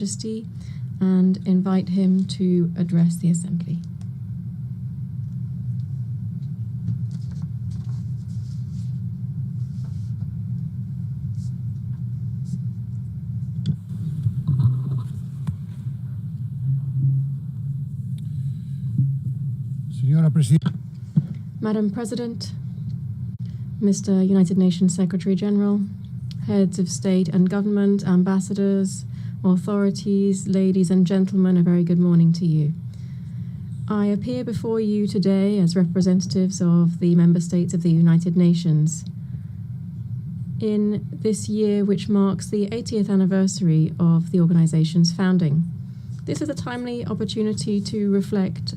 Majesty and invite him to address the Assembly. Madam President, Mr. United Nations Secretary General, heads of state and government, ambassadors, authorities, ladies and gentlemen, a very good morning to you. I appear before you today as representatives of the member states of the United Nations in this year which marks the 80th anniversary of the organization's founding. This is a timely opportunity to reflect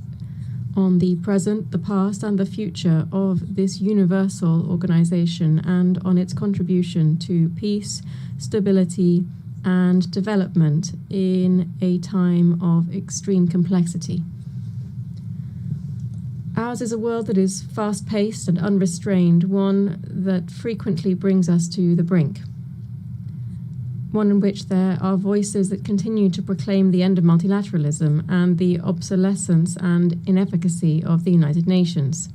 on the present, the past and the future of this universal organization and on its contribution to peace, stability and development in a time of extreme complexity. Ours is a world that is fast-paced and unrestrained, one that frequently brings us to the brink. One in which there are voices that continue to proclaim the end of multilateralism and the obsolescence and inefficacy of the United Nations.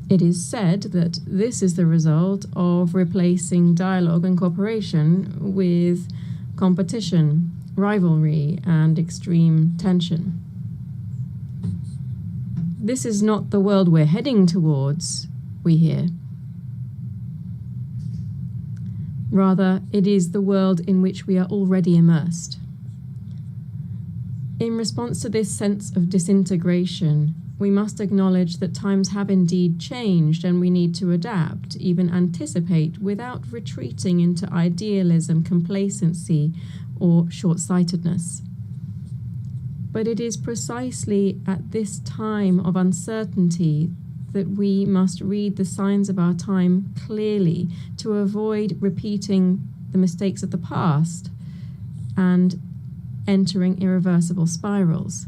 It is said that this is the result of replacing dialogue and cooperation with competition, rivalry, and extreme tension. This is not the world we're heading towards, we hear. Rather, it is the world in which we are already immersed. In response to this sense of disintegration, we must acknowledge that times have indeed changed and we need to adapt, even anticipate, without retreating into idealism, complacency, or short-sightedness. But it is precisely at this time of uncertainty that we must read the signs of our time clearly to avoid repeating the mistakes of the past and entering irreversible spirals.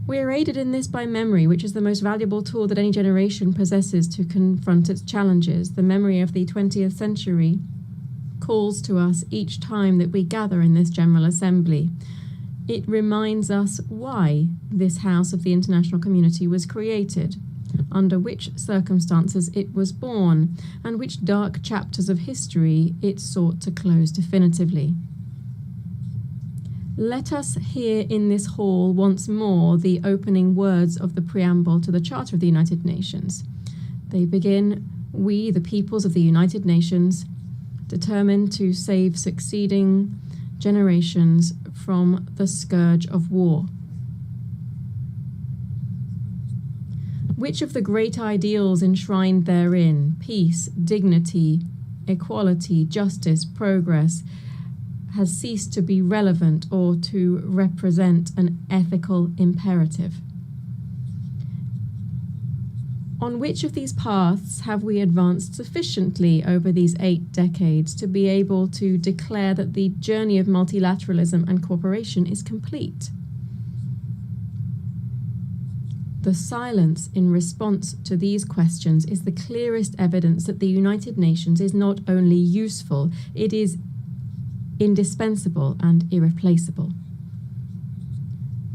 We are aided in this by memory, which is the most valuable tool that any generation possesses to confront its challenges. The memory of the 20th century calls to us each time that we gather in this General Assembly. It reminds us why this house of the international community was created, under which circumstances it was born, and which dark chapters of history it sought to close definitively. Let us hear in this hall once more the opening words of the preamble to the Charter of the United Nations. They begin, "We, the peoples of the United Nations, determined to save succeeding generations from the scourge of war." Which of the great ideals enshrined therein, peace, dignity, equality, justice, progress, has ceased to be relevant or to represent an ethical imperative? On which of these paths have we advanced sufficiently over these 8 decades to be able to declare that the journey of multilateralism and cooperation is complete? The silence in response to these questions is the clearest evidence that the United Nations is not only useful, it is indispensable and irreplaceable.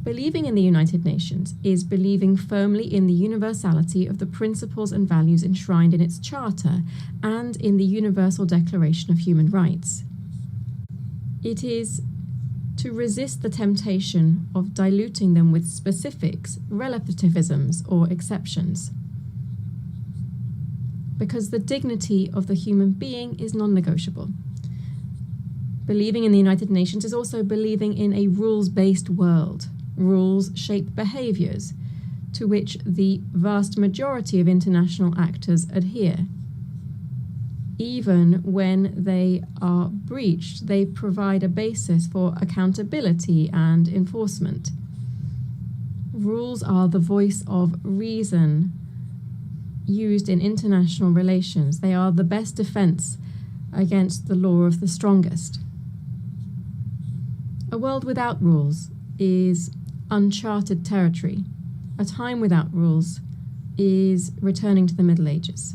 Believing in the United Nations is believing firmly in the universality of the principles and values enshrined in its charter and in the Universal Declaration of Human Rights. It is to resist the temptation of diluting them with specifics, relativisms, or exceptions. Because the dignity of the human being is non-negotiable. Believing in the United Nations is also believing in a rules-based world. Rules shape behaviors to which the vast majority of international actors adhere. Even when they are breached, they provide a basis for accountability and enforcement. Rules are the voice of reason used in international relations. They are the best defense against the law of the strongest. A world without rules is uncharted territory. A time without rules is returning to the Middle Ages.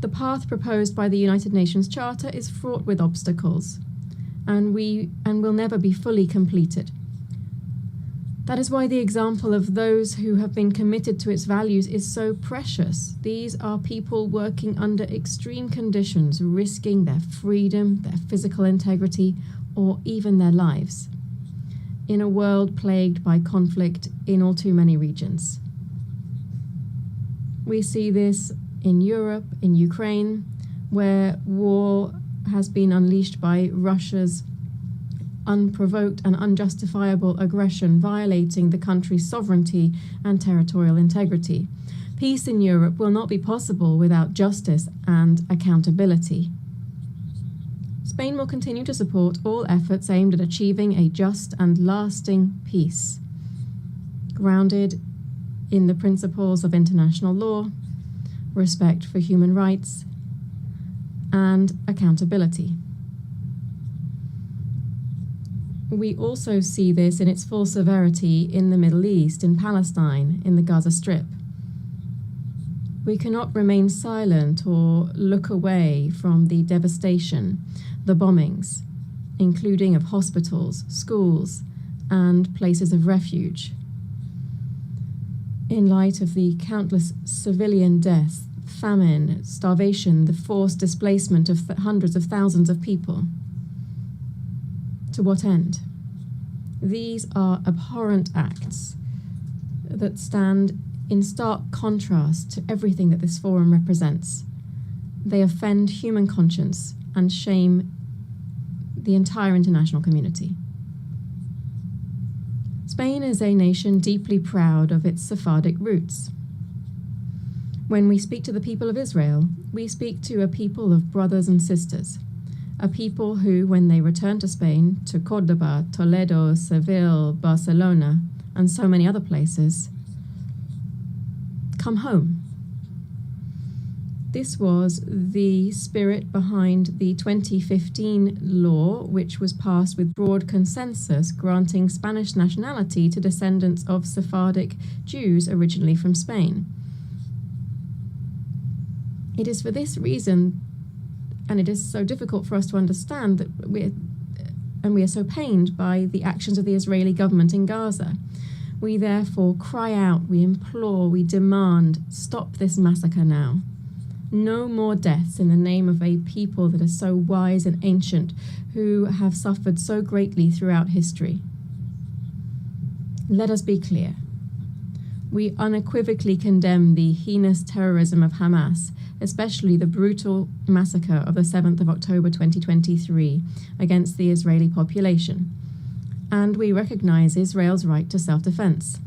The path proposed by the United Nations Charter is fraught with obstacles, and will never be fully completed. That is why the example of those who have been committed to its values is so precious. These are people working under extreme conditions, risking their freedom, their physical integrity, or even their lives, in a world plagued by conflict in all too many regions. We see this in Europe, in Ukraine, where war has been unleashed by Russia's unprovoked and unjustifiable aggression, violating the country's sovereignty and territorial integrity. Peace in Europe will not be possible without justice and accountability. Spain will continue to support all efforts aimed at achieving a just and lasting peace, grounded in the principles of international law, respect for human rights, and accountability. We also see this in its full severity in the Middle East, in Palestine, in the Gaza Strip. We cannot remain silent or look away from the devastation, the bombings, including of hospitals, schools, and places of refuge. In light of the countless civilian deaths, famine, starvation, the forced displacement of hundreds of thousands of people. To what end? These are abhorrent acts that stand in stark contrast to everything that this forum represents. They offend human conscience and shame the entire international community. Spain is a nation deeply proud of its Sephardic roots. When we speak to the people of Israel, we speak to a people of brothers and sisters, a people who, when they return to Spain, to Cordoba, Toledo, Seville, Barcelona, and so many other places, come home. This was the spirit behind the 2015 law, which was passed with broad consensus, granting Spanish nationality to descendants of Sephardic Jews originally from Spain. It is for this reason, and it is so difficult for us to understand, that we are so pained by the actions of the Israeli government in Gaza. We therefore cry out, we implore, we demand, stop this massacre now. No more deaths in the name of a people that are so wise and ancient, who have suffered so greatly throughout history. Let us be clear. We unequivocally condemn the heinous terrorism of Hamas, especially the brutal massacre of the 7th of October 2023 against the Israeli population. And we recognize Israel's right to self-defense.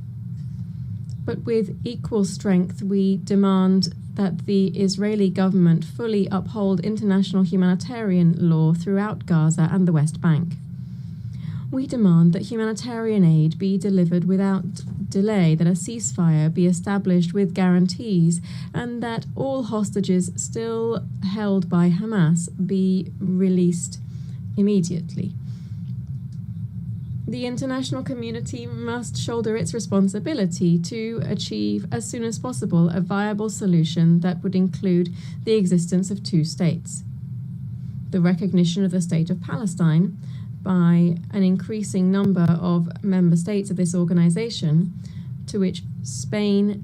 But with equal strength, we demand that the Israeli government fully uphold international humanitarian law throughout Gaza and the West Bank. We demand that humanitarian aid be delivered without delay, that a ceasefire be established with guarantees, and that all hostages still held by Hamas be released immediately. The international community must shoulder its responsibility to achieve as soon as possible a viable solution that would include the existence of two states, the recognition of the state of Palestine by an increasing number of member states of this organization, to which Spain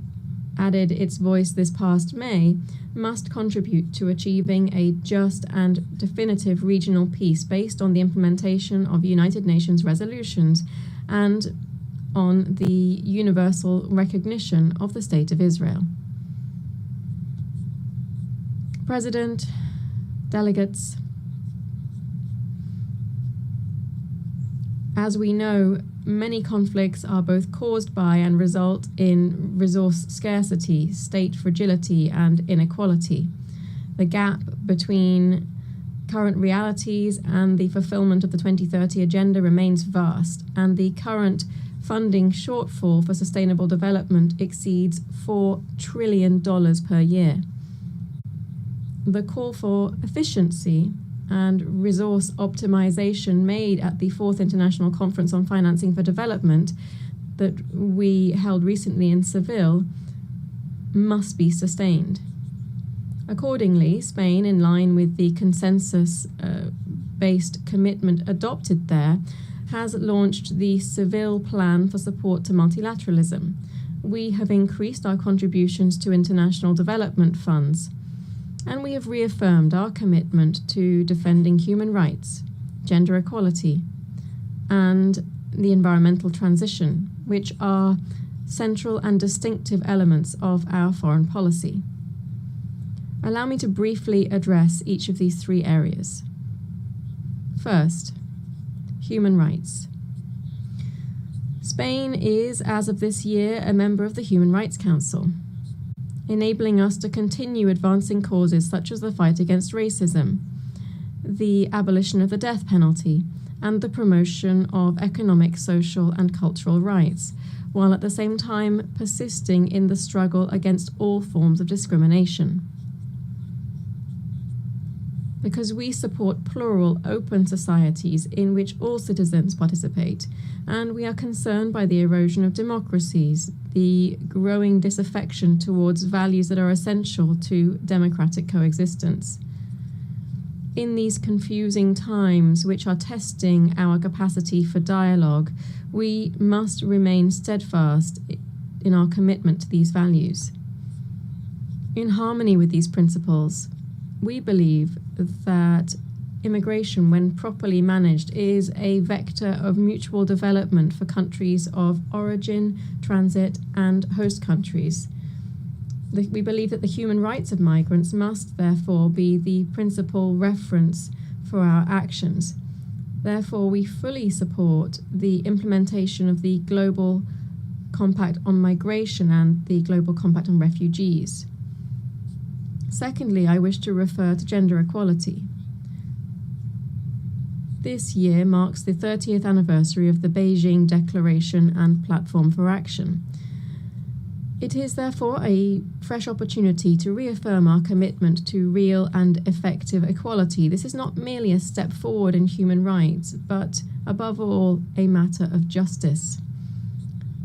added its voice this past May, must contribute to achieving a just and definitive regional peace based on the implementation of United Nations resolutions and on the universal recognition of the State of Israel. President, delegates, as we know, many conflicts are both caused by and result in resource scarcity, state fragility, and inequality. The gap between current realities and the fulfillment of the 2030 Agenda remains vast, and the current funding shortfall for sustainable development exceeds $4 trillion per year. The call for efficiency and resource optimization made at the 4th International Conference on Financing for Development that we held recently in Seville must be sustained. Accordingly, Spain, in line with the consensus-based commitment adopted there, has launched the Seville Plan for Support to Multilateralism. We have increased our contributions to international development funds, and we have reaffirmed our commitment to defending human rights, gender equality, and the environmental transition, which are central and distinctive elements of our foreign policy. Allow me to briefly address each of these three areas. First, human rights. Spain is, as of this year, a member of the Human Rights Council, enabling us to continue advancing causes such as the fight against racism, the abolition of the death penalty, and the promotion of economic, social, and cultural rights, while at the same time persisting in the struggle against all forms of discrimination. Because we support plural, open societies in which all citizens participate, and we are concerned by the erosion of democracies, the growing disaffection towards values that are essential to democratic coexistence. In these confusing times, which are testing our capacity for dialogue, we must remain steadfast in our commitment to these values. In harmony with these principles, we believe that immigration, when properly managed, is a vector of mutual development for countries of origin, transit, and host countries. We believe that the human rights of migrants must therefore be the principal reference for our actions. Therefore, we fully support the implementation of the Global Compact on Migration and the Global Compact on Refugees. Secondly, I wish to refer to gender equality. This year marks the 30th anniversary of the Beijing Declaration and Platform for Action. It is therefore a fresh opportunity to reaffirm our commitment to real and effective equality. This is not merely a step forward in human rights, but above all, a matter of justice.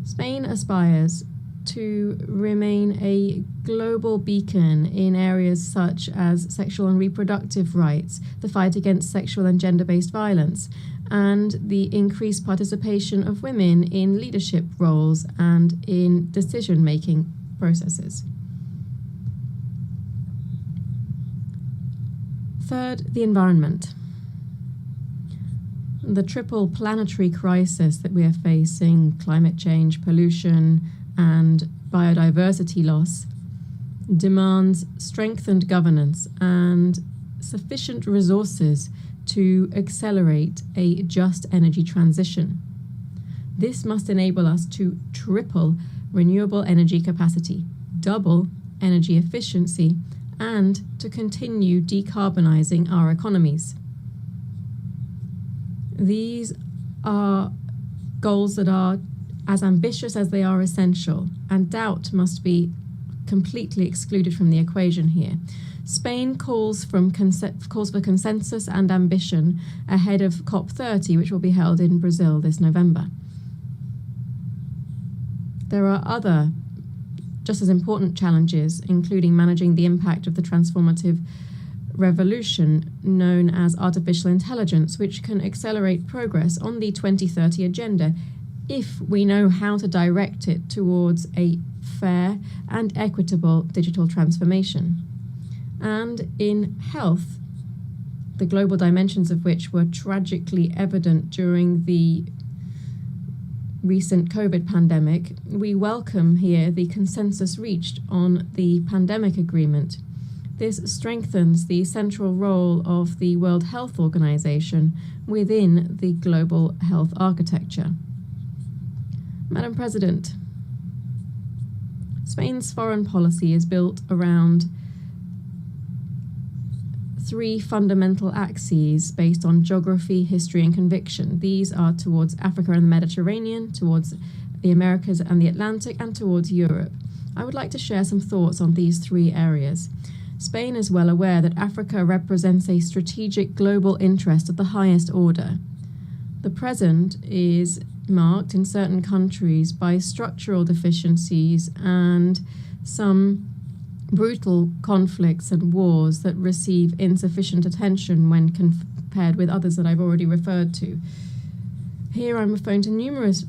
Spain aspires to remain a global beacon in areas such as sexual and reproductive rights, the fight against sexual and gender-based violence, and the increased participation of women in leadership roles and in decision-making processes. Third, the environment. The triple planetary crisis that we are facing, climate change, pollution, and biodiversity loss, demands strengthened governance and sufficient resources to accelerate a just energy transition. This must enable us to triple renewable energy capacity, double energy efficiency, and to continue decarbonizing our economies. These are goals that are as ambitious as they are essential, and doubt must be completely excluded from the equation here. Spain calls for consensus and ambition ahead of COP30, which will be held in Brazil this November. There are other just as important challenges, including managing the impact of the transformative revolution known as artificial intelligence, which can accelerate progress on the 2030 agenda if we know how to direct it towards a fair and equitable digital transformation. And in health, the global dimensions of which were tragically evident during the recent COVID pandemic, we welcome here the consensus reached on the pandemic agreement. This strengthens the central role of the World Health Organization within the global health architecture. Madam President, Spain's foreign policy is built around three fundamental axes based on geography, history, and conviction. These are towards Africa and the Mediterranean, towards the Americas and the Atlantic, and towards Europe. I would like to share some thoughts on these three areas. Spain is well aware that Africa represents a strategic global interest of the highest order. The present is marked in certain countries by structural deficiencies and some brutal conflicts and wars that receive insufficient attention when compared with others that I've already referred to. Here I'm referring to numerous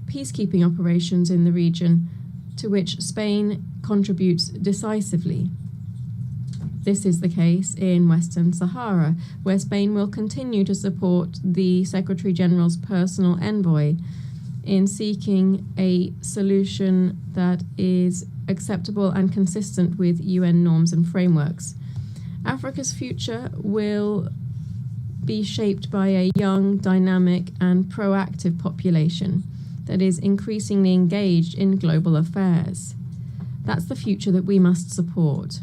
peacekeeping operations in the region to which Spain contributes decisively. This is the case in Western Sahara, where Spain will continue to support the Secretary General's personal envoy in seeking a solution that is acceptable and consistent with UN norms and frameworks. Africa's future will be shaped by a young, dynamic, and proactive population that is increasingly engaged in global affairs. That's the future that we must support.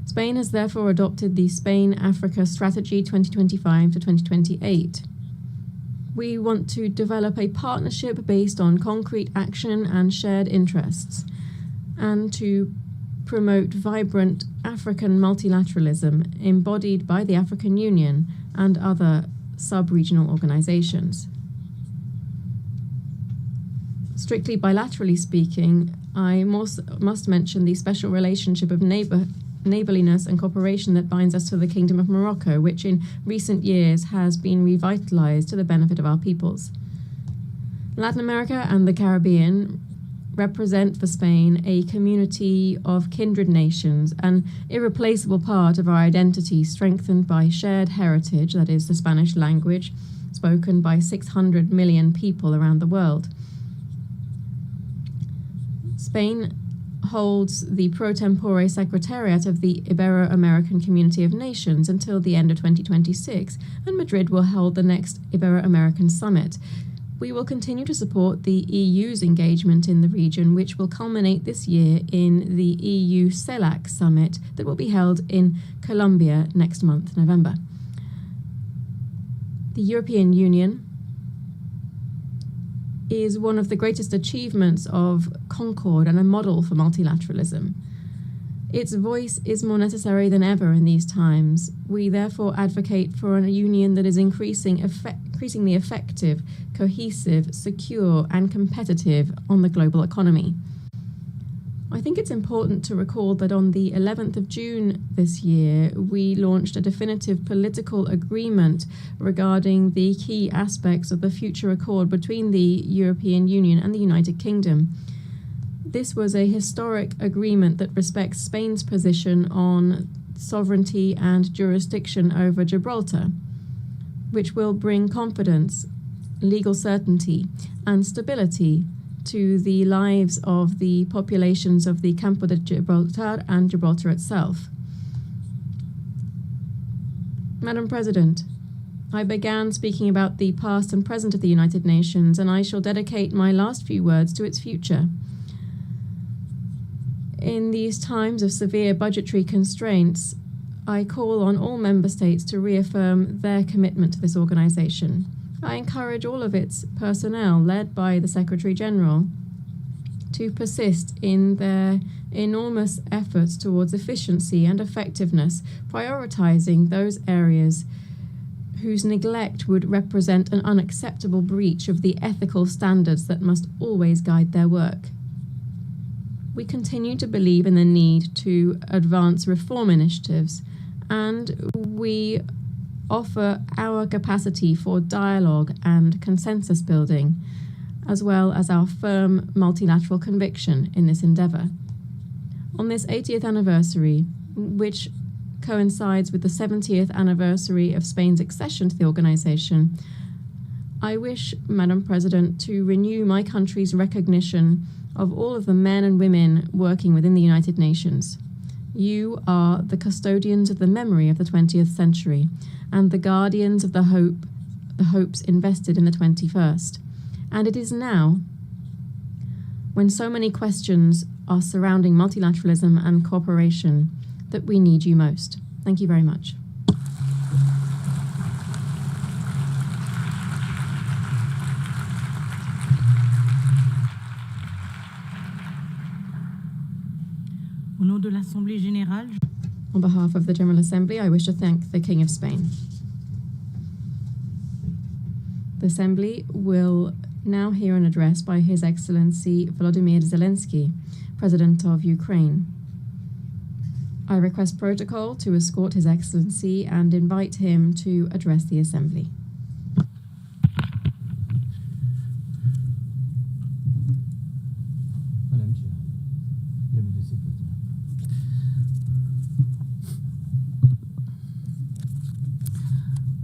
Spain has therefore adopted the Spain-Africa Strategy 2025 to 2028. We want to develop a partnership based on concrete action and shared interests, and to promote vibrant African multilateralism embodied by the African Union and other sub-regional organizations. Strictly bilaterally speaking, I must mention the special relationship of neighborliness and cooperation that binds us to the Kingdom of Morocco, which in recent years has been revitalized to the benefit of our peoples. Latin America and the Caribbean represent for Spain a community of kindred nations, an irreplaceable part of our identity strengthened by shared heritage, that is, the Spanish language, spoken by 600 million people around the world. Spain holds the pro tempore secretariat of the Ibero-American Community of Nations until the end of 2026, and Madrid will hold the next Ibero-American Summit. We will continue to support the EU's engagement in the region, which will culminate this year in the EU CELAC Summit that will be held in Colombia next month, November. The European Union is one of the greatest achievements of concord and a model for multilateralism. Its voice is more necessary than ever in these times. We therefore advocate for a union that is increasingly effective, cohesive, secure, and competitive on the global economy. I think it's important to recall that on the 11th of June this year, we launched a definitive political agreement regarding the key aspects of the future accord between the European Union and the United Kingdom. This was a historic agreement that respects Spain's position on sovereignty and jurisdiction over Gibraltar, which will bring confidence, legal certainty, and stability to the lives of the populations of the Campo de Gibraltar and Gibraltar itself. Madam President, I began speaking about the past and present of the United Nations, and I shall dedicate my last few words to its future. In these times of severe budgetary constraints, I call on all member states to reaffirm their commitment to this organization. I encourage all of its personnel, led by the Secretary General, to persist in their enormous efforts towards efficiency and effectiveness, prioritizing those areas whose neglect would represent an unacceptable breach of the ethical standards that must always guide their work. We continue to believe in the need to advance reform initiatives, and we offer our capacity for dialogue and consensus building, as well as our firm multilateral conviction in this endeavor. On this 80th anniversary, which coincides with the 70th anniversary of Spain's accession to the organization, I wish, Madam President, to renew my country's recognition of all of the men and women working within the United Nations. You are the custodians of the memory of the 20th century and the guardians of the hopes invested in the 21st. And it is now, when so many questions are surrounding multilateralism and cooperation, that we need you most. Thank you very much. Au nom de l'Assemblée générale, On behalf of the General Assembly, I wish to thank the King of Spain. The Assembly will now hear an address by His Excellency Volodymyr Zelensky, President of Ukraine. I request protocol to escort His Excellency and invite him to address the Assembly. Madam Chair, Deputy Secretary.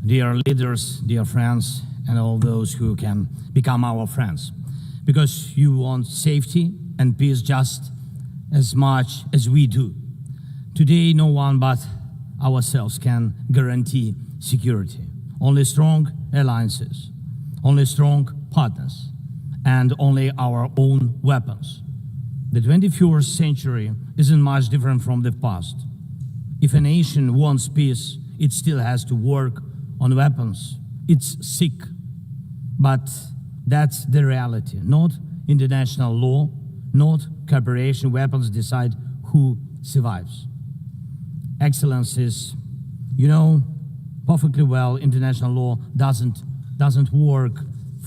Dear leaders, dear friends, and all those who can become our friends, because you want safety and peace just as much as we do. Today, no one but ourselves can guarantee security. Only strong alliances, only strong partners, and only our own weapons. The 21st century isn't much different from the past. If a nation wants peace, it still has to work on weapons. It's sick, but that's the reality. Not international law, not cooperation. Weapons decide who survives. Excellencies, you know perfectly well international law doesn't work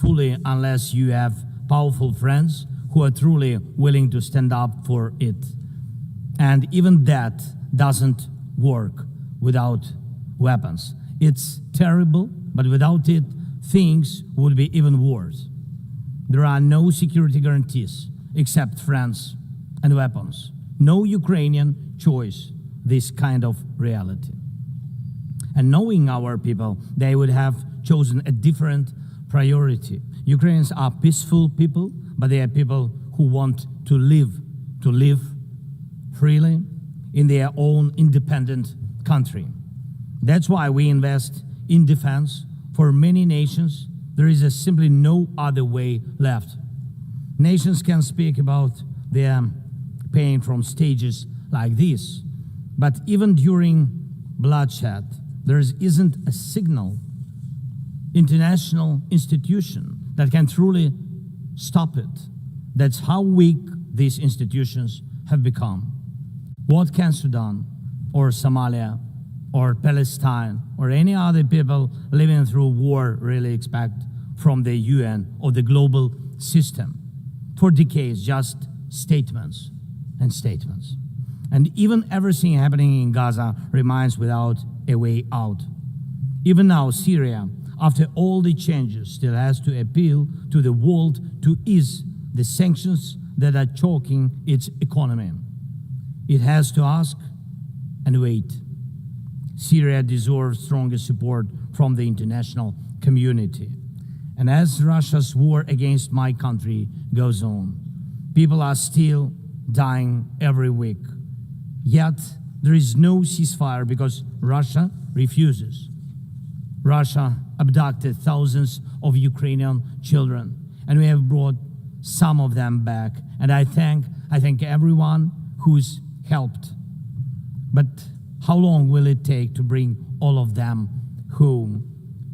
fully unless you have powerful friends who are truly willing to stand up for it. And even that doesn't work without weapons. It's terrible, but without it, things would be even worse. There are no security guarantees except friends and weapons. No Ukrainian choice this kind of reality. And knowing our people, they would have chosen a different priority. Ukrainians are peaceful people, but they are people who want to live freely in their own independent country. That's why we invest in defense. For many nations, there is simply no other way left. Nations can speak about their pain from stages like this, but even during bloodshed, there isn't a single international institution that can truly stop it. That's how weak these institutions have become. What can Sudan or Somalia or Palestine or any other people living through war really expect from the UN or the global system? For decades, just statements and statements. And even everything happening in Gaza remains without a way out. Even now, Syria, after all the changes, still has to appeal to the world to ease the sanctions that are choking its economy. It has to ask and wait. Syria deserves stronger support from the international community. And as Russia's war against my country goes on, people are still dying every week. Yet there is no ceasefire because Russia refuses. Russia abducted thousands of Ukrainian children, and we have brought some of them back. And I thank everyone who's helped. But how long will it take to bring all of them home?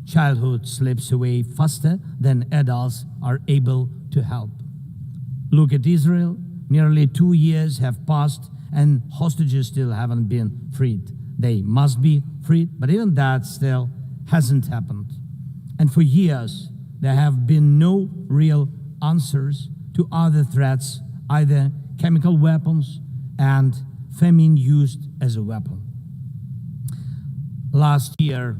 Childhood slips away faster than adults are able to help. Look at Israel. Nearly 2 years have passed and hostages still haven't been freed. They must be freed, but even that still hasn't happened. And for years, there have been no real answers to other threats, either chemical weapons and famine used as a weapon. Last year,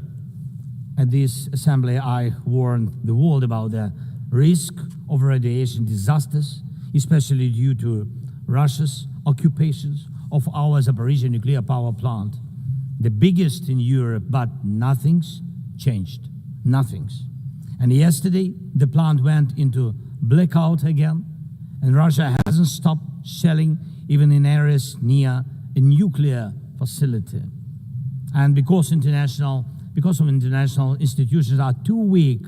at this assembly, I warned the world about the risk of radiation disasters, especially due to Russia's occupations of our Zaporizhzhia nuclear power plant, the biggest in Europe, but nothing's changed. Nothing's. And yesterday, the plant went into blackout again, and Russia hasn't stopped shelling even in areas near a nuclear facility. And because of international institutions are too weak,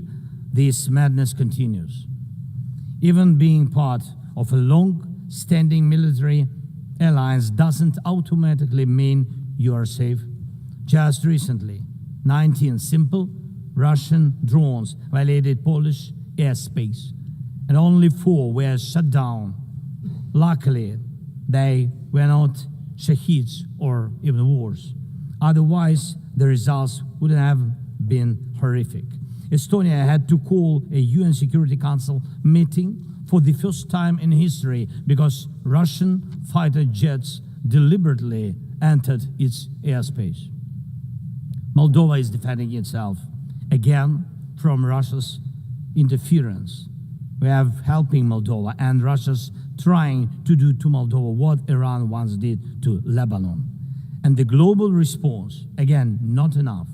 this madness continues. Even being part of a long-standing military alliance doesn't automatically mean you are safe. Just recently, 19 simple Russian drones violated Polish airspace, and only 4 were shut down. Luckily, they were not Shaheeds or even worse. Otherwise, the results would have been horrific. Estonia had to call a UN Security Council meeting for the first time in history because Russian fighter jets deliberately entered its airspace. Moldova is defending itself again from Russia's interference. We have helping Moldova, and Russia's trying to do to Moldova what Iran once did to Lebanon. And the global response, again, not enough.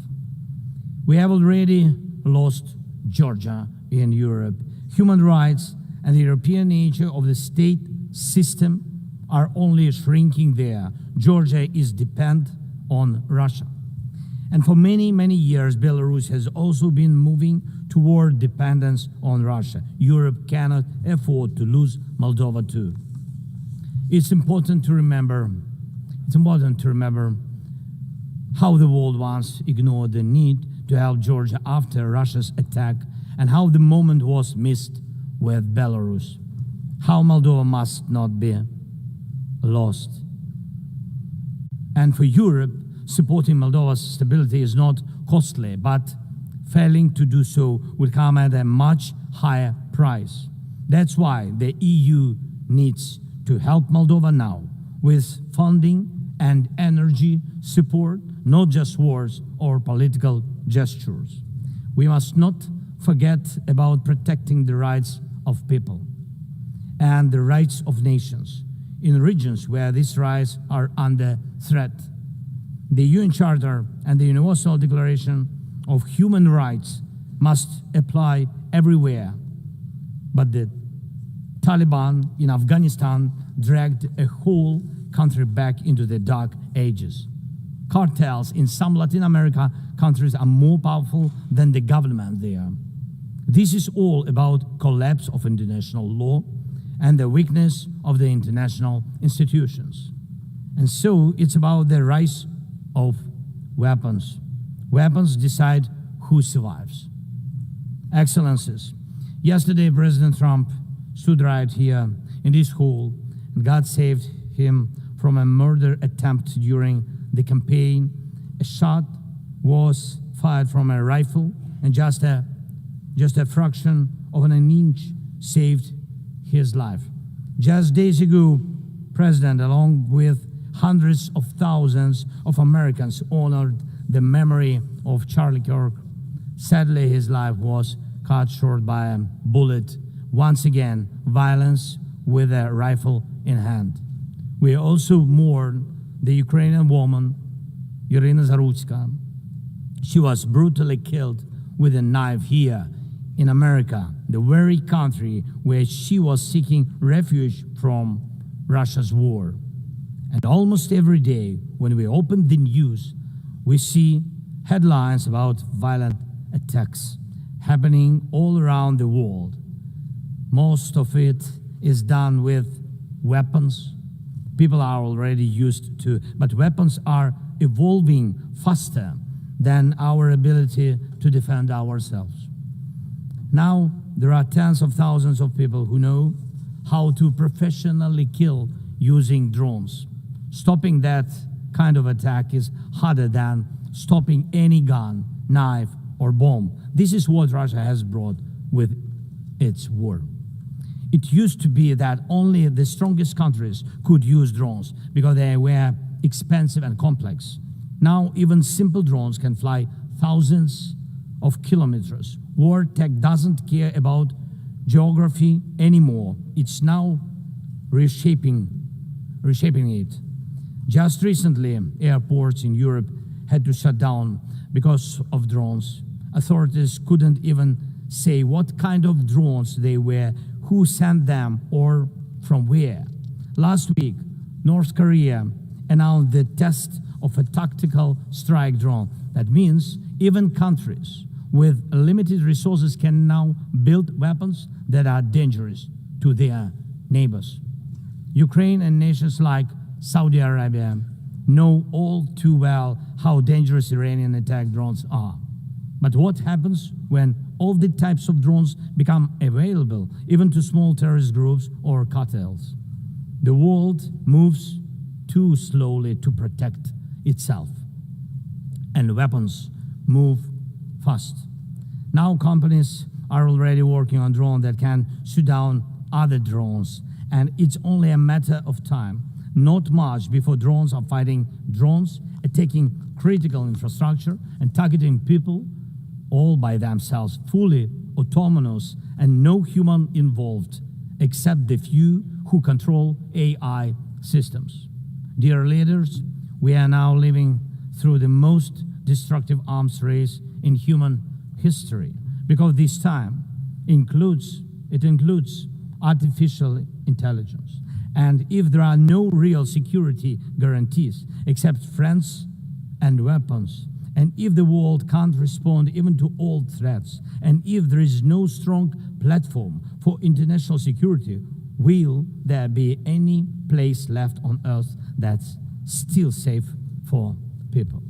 We have already lost Georgia in Europe. Human rights and the European nature of the state system are only shrinking there. Georgia is dependent on Russia. And for many, many years, Belarus has also been moving toward dependence on Russia. Europe cannot afford to lose Moldova too. It's important to remember how the world once ignored the need to help Georgia after Russia's attack, and how the moment was missed with Belarus. How Moldova must not be lost. And for Europe, supporting Moldova's stability is not costly, but failing to do so will come at a much higher price. That's why the EU needs to help Moldova now with funding and energy support, not just words or political gestures. We must not forget about protecting the rights of people and the rights of nations in regions where these rights are under threat. The UN Charter and the Universal Declaration of Human Rights must apply everywhere. But the Taliban in Afghanistan dragged a whole country back into the dark ages. Cartels in some Latin America countries are more powerful than the government there. This is all about collapse of international law and the weakness of the international institutions. And so it's about the rise of weapons. Weapons decide who survives. Excellencies, yesterday President Trump stood right here in this hall, and God saved him from a murder attempt during the campaign. A shot was fired from a rifle, and just a fraction of an inch saved his life. Just days ago, President, along with hundreds of thousands of Americans, honored the memory of Charlie Kirk. Sadly, his life was cut short by a bullet. Once again, violence with a rifle in hand. We also mourn the Ukrainian woman, Irina Zarutska. She was brutally killed with a knife here in America, the very country where she was seeking refuge from Russia's war. And almost every day when we open the news, we see headlines about violent attacks happening all around the world. Most of it is done with weapons. People are already used to, but weapons are evolving faster than our ability to defend ourselves. Now, there are tens of thousands of people who know how to professionally kill using drones. Stopping that kind of attack is harder than stopping any gun, knife, or bomb. This is what Russia has brought with its war. It used to be that only the strongest countries could use drones because they were expensive and complex. Now, even simple drones can fly thousands of kilometers. War tech doesn't care about geography anymore. It's now reshaping it. Just recently, airports in Europe had to shut down because of drones. Authorities couldn't even say what kind of drones they were, who sent them, or from where. Last week, North Korea announced the test of a tactical strike drone. That means even countries with limited resources can now build weapons that are dangerous to their neighbors. Ukraine and nations like Saudi Arabia know all too well how dangerous Iranian attack drones are. But what happens when all the types of drones become available, even to small terrorist groups or cartels? The world moves too slowly to protect itself, and weapons move fast. Now companies are already working on drones that can shoot down other drones, and it's only a matter of time. not much before drones are fighting drones, attacking critical infrastructure, and targeting people all by themselves, fully autonomous and no human involved, except the few who control AI systems. Dear leaders, we are now living through the most destructive arms race in human history, because this time includes artificial intelligence. And if there are no real security guarantees except friends and weapons, and if the world can't respond even to old threats, and if there is no strong platform for international security, will there be any place left on Earth that's still safe for people?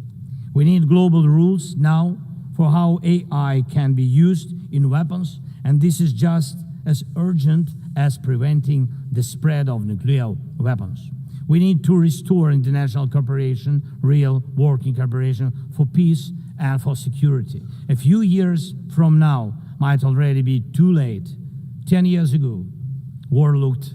We need global rules now for how AI can be used in weapons, and this is just as urgent as preventing the spread of nuclear weapons. We need to restore international cooperation, real working cooperation for peace and for security. A few years from now might already be too late. 10 years ago, war looked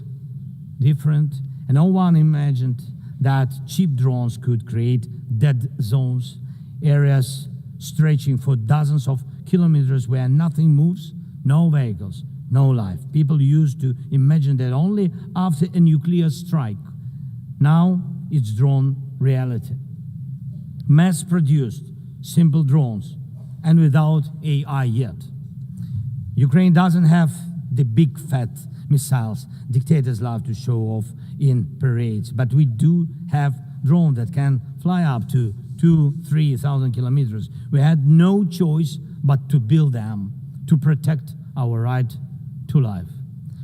different, and no one imagined that cheap drones could create dead zones, areas stretching for dozens of kilometers where nothing moves, no vehicles, no life. People used to imagine that only after a nuclear strike. Now it's drawn reality. Mass-produced, simple drones, and without AI yet. Ukraine doesn't have the big fat missiles dictators love to show off in parades, but we do have drones that can fly up to 2,000-3,000 kilometers. We had no choice but to build them to protect our right to life.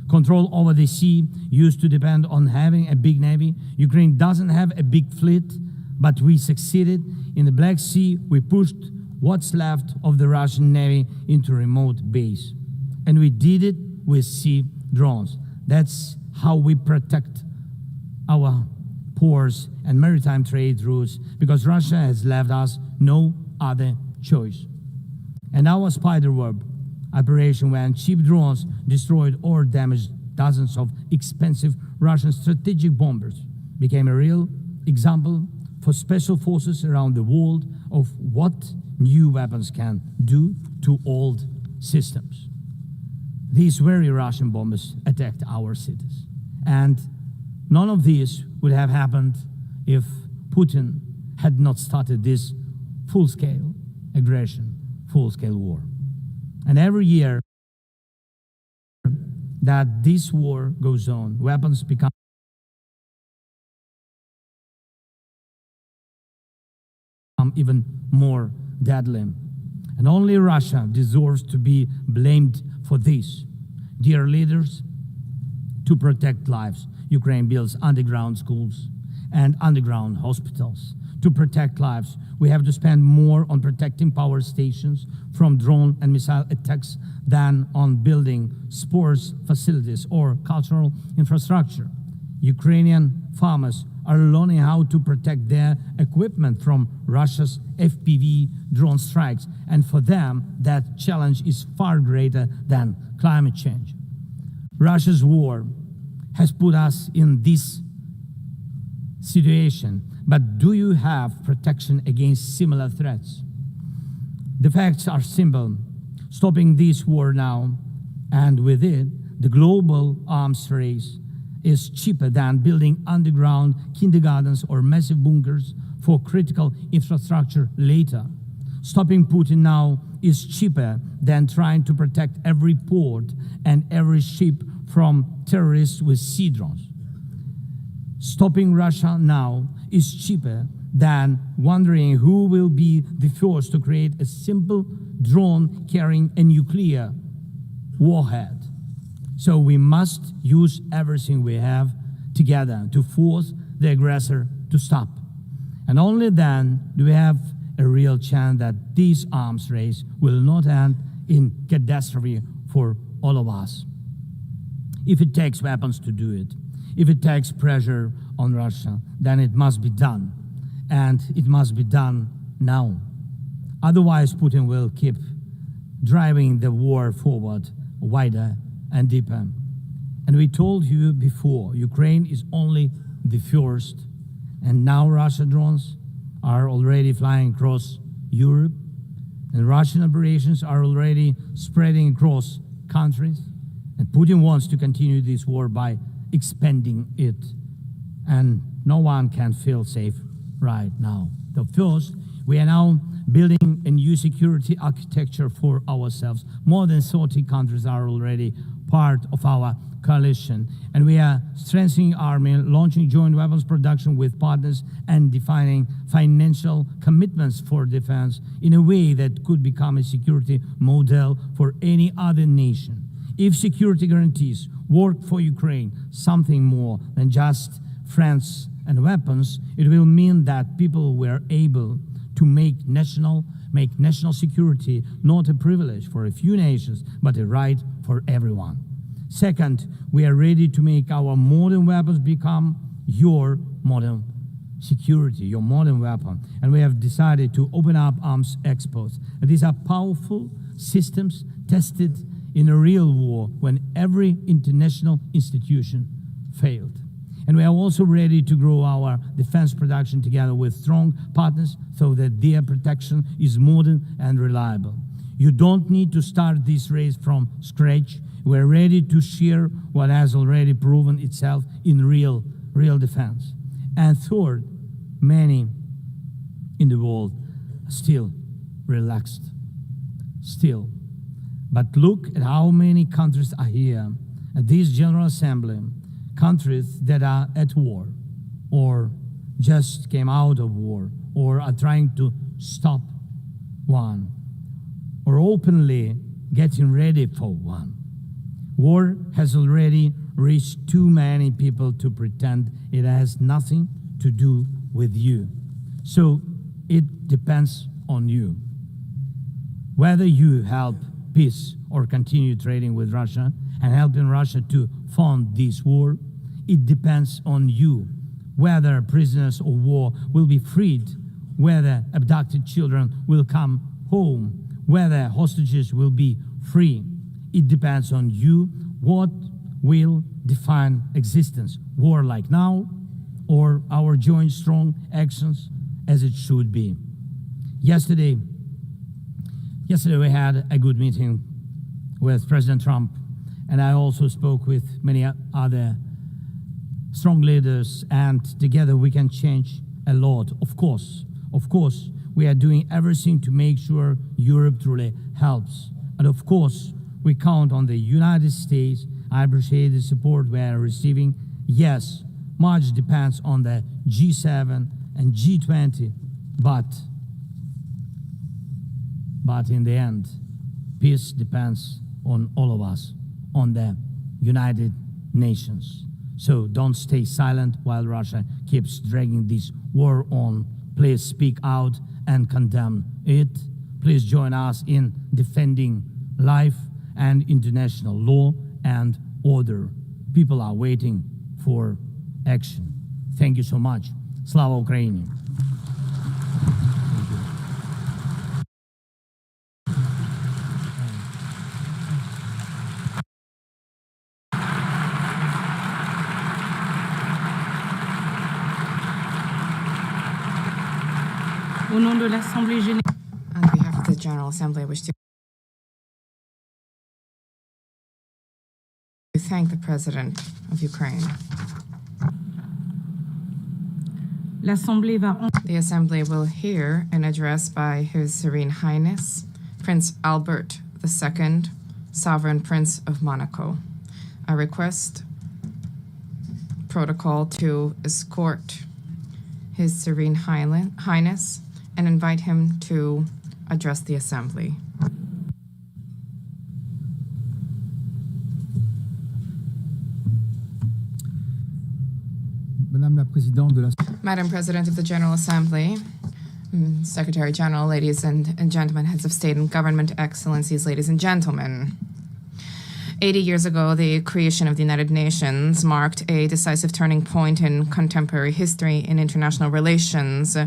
Control over the sea used to depend on having a big navy. Ukraine doesn't have a big fleet, but we succeeded. In the Black Sea, we pushed what's left of the Russian navy into remote base. And we did it with sea drones. That's how we protect our ports and maritime trade routes, because Russia has left us no other choice. And our Spiderweb operation, when cheap drones destroyed or damaged dozens of expensive Russian strategic bombers, became a real example for special forces around the world of what new weapons can do to old systems. These very Russian bombers attacked our cities. And none of this would have happened if Putin had not started this full-scale aggression, full-scale war. And every year that this war goes on, weapons become even more deadly. And only Russia deserves to be blamed for this. Dear leaders, to protect lives, Ukraine builds underground schools and underground hospitals. To protect lives, we have to spend more on protecting power stations from drone and missile attacks than on building sports facilities or cultural infrastructure. Ukrainian farmers are learning how to protect their equipment from Russia's FPV drone strikes, and for them, that challenge is far greater than climate change. Russia's war has put us in this situation, but do you have protection against similar threats? The facts are simple. Stopping this war now, and with it, the global arms race, is cheaper than building underground kindergartens or massive bunkers for critical infrastructure later. Stopping Putin now is cheaper than trying to protect every port and every ship from terrorists with sea drones. Stopping Russia now is cheaper than wondering who will be the first to create a simple drone carrying a nuclear warhead. So we must use everything we have together to force the aggressor to stop. And only then do we have a real chance that this arms race will not end in catastrophe for all of us. If it takes weapons to do it, if it takes pressure on Russia, then it must be done. And it must be done now. Otherwise, Putin will keep driving the war forward wider and deeper. And we told you before, Ukraine is only the first, and now Russian drones are already flying across Europe, and Russian operations are already spreading across countries, and Putin wants to continue this war by expanding it, and no one can feel safe right now. So first, we are now building a new security architecture for ourselves. More than 30 countries are already part of our coalition, and we are strengthening army, launching joint weapons production with partners, and defining financial commitments for defense in a way that could become a security model for any other nation. If security guarantees work for Ukraine, something more than just friends and weapons, it will mean that people were able to make national security not a privilege for a few nations, but a right for everyone. Second, we are ready to make our modern weapons become your modern security, your modern weapon. And we have decided to open up arms exports. And these are powerful systems tested in a real war when every international institution failed. And we are also ready to grow our defense production together with strong partners so that their protection is modern and reliable. You don't need to start this race from scratch. We're ready to share what has already proven itself in real defense. And third, many in the world are still relaxed. Still. But look at how many countries are here at this General Assembly, countries that are at war, or just came out of war, or are trying to stop one, or openly getting ready for one. War has already reached too many people to pretend it has nothing to do with you. So it depends on you. Whether you help peace or continue trading with Russia and helping Russia to fund this war, it depends on you. Whether prisoners of war will be freed, whether abducted children will come home, whether hostages will be free. It depends on you. What will define existence? War like now, or our joint strong actions as it should be? Yesterday we had a good meeting with President Trump, and I also spoke with many other strong leaders, and together we can change a lot. Of course, we are doing everything to make sure Europe truly helps. And of course, we count on the United States. I appreciate the support we are receiving. Yes, much depends on the G7 and G20, but in the end, peace depends on all of us, on the United Nations. So don't stay silent while Russia keeps dragging this war on. Please speak out and condemn it. Please join us in defending life and international law and order. People are waiting for action. Thank you so much. Slava Ukraini. Au nom de l'Assemblée générale. On behalf of the General Assembly, I wish to thank the President of Ukraine. L'Assemblée va The Assembly will hear an address by His Serene Highness, Prince Albert II, Sovereign Prince of Monaco. I request protocol to escort His Serene Highness and invite him to address the Assembly. Madame la Présidente de la... Madam President of the General Assembly, Secretary General, ladies and gentlemen, heads of state and government, excellencies, ladies and gentlemen. 80 years ago, the creation of the United Nations marked a decisive turning point in contemporary history in international relations,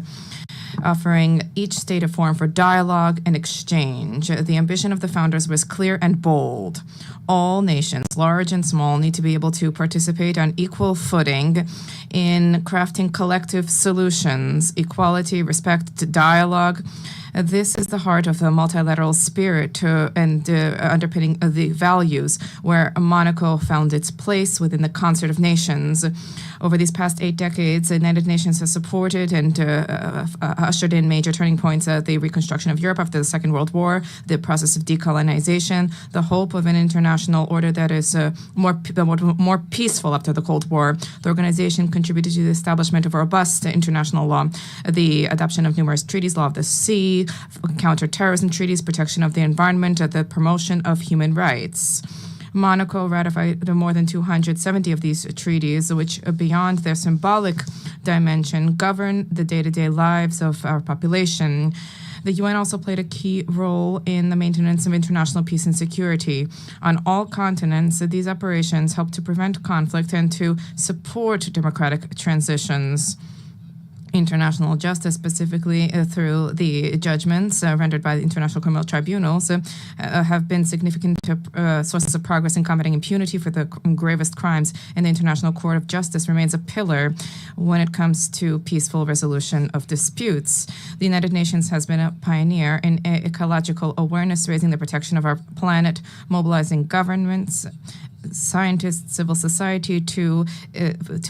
offering each state a forum for dialogue and exchange. The ambition of the founders was clear and bold. All nations, large and small, need to be able to participate on equal footing in crafting collective solutions, equality, respect, dialogue. This is the heart of the multilateral spirit and underpinning the values where Monaco found its place within the concert of nations. Over these past 8 decades, the United Nations has supported and ushered in major turning points: the reconstruction of Europe after the Second World War, the process of decolonization, the hope of an international order that is more peaceful after the Cold War. The organization contributed to the establishment of robust international law, the adoption of numerous treaties, law of the sea, counterterrorism treaties, protection of the environment, the promotion of human rights. Monaco ratified more than 270 of these treaties, which, beyond their symbolic dimension, govern the day-to-day lives of our population. The UN also played a key role in the maintenance of international peace and security. On all continents, these operations help to prevent conflict and to support democratic transitions. International justice, specifically through the judgments rendered by the International Criminal Tribunals, have been significant sources of progress in combating impunity for the gravest crimes, and the International Court of Justice remains a pillar when it comes to peaceful resolution of disputes. The United Nations has been a pioneer in ecological awareness, raising the protection of our planet, mobilizing governments, scientists, civil society to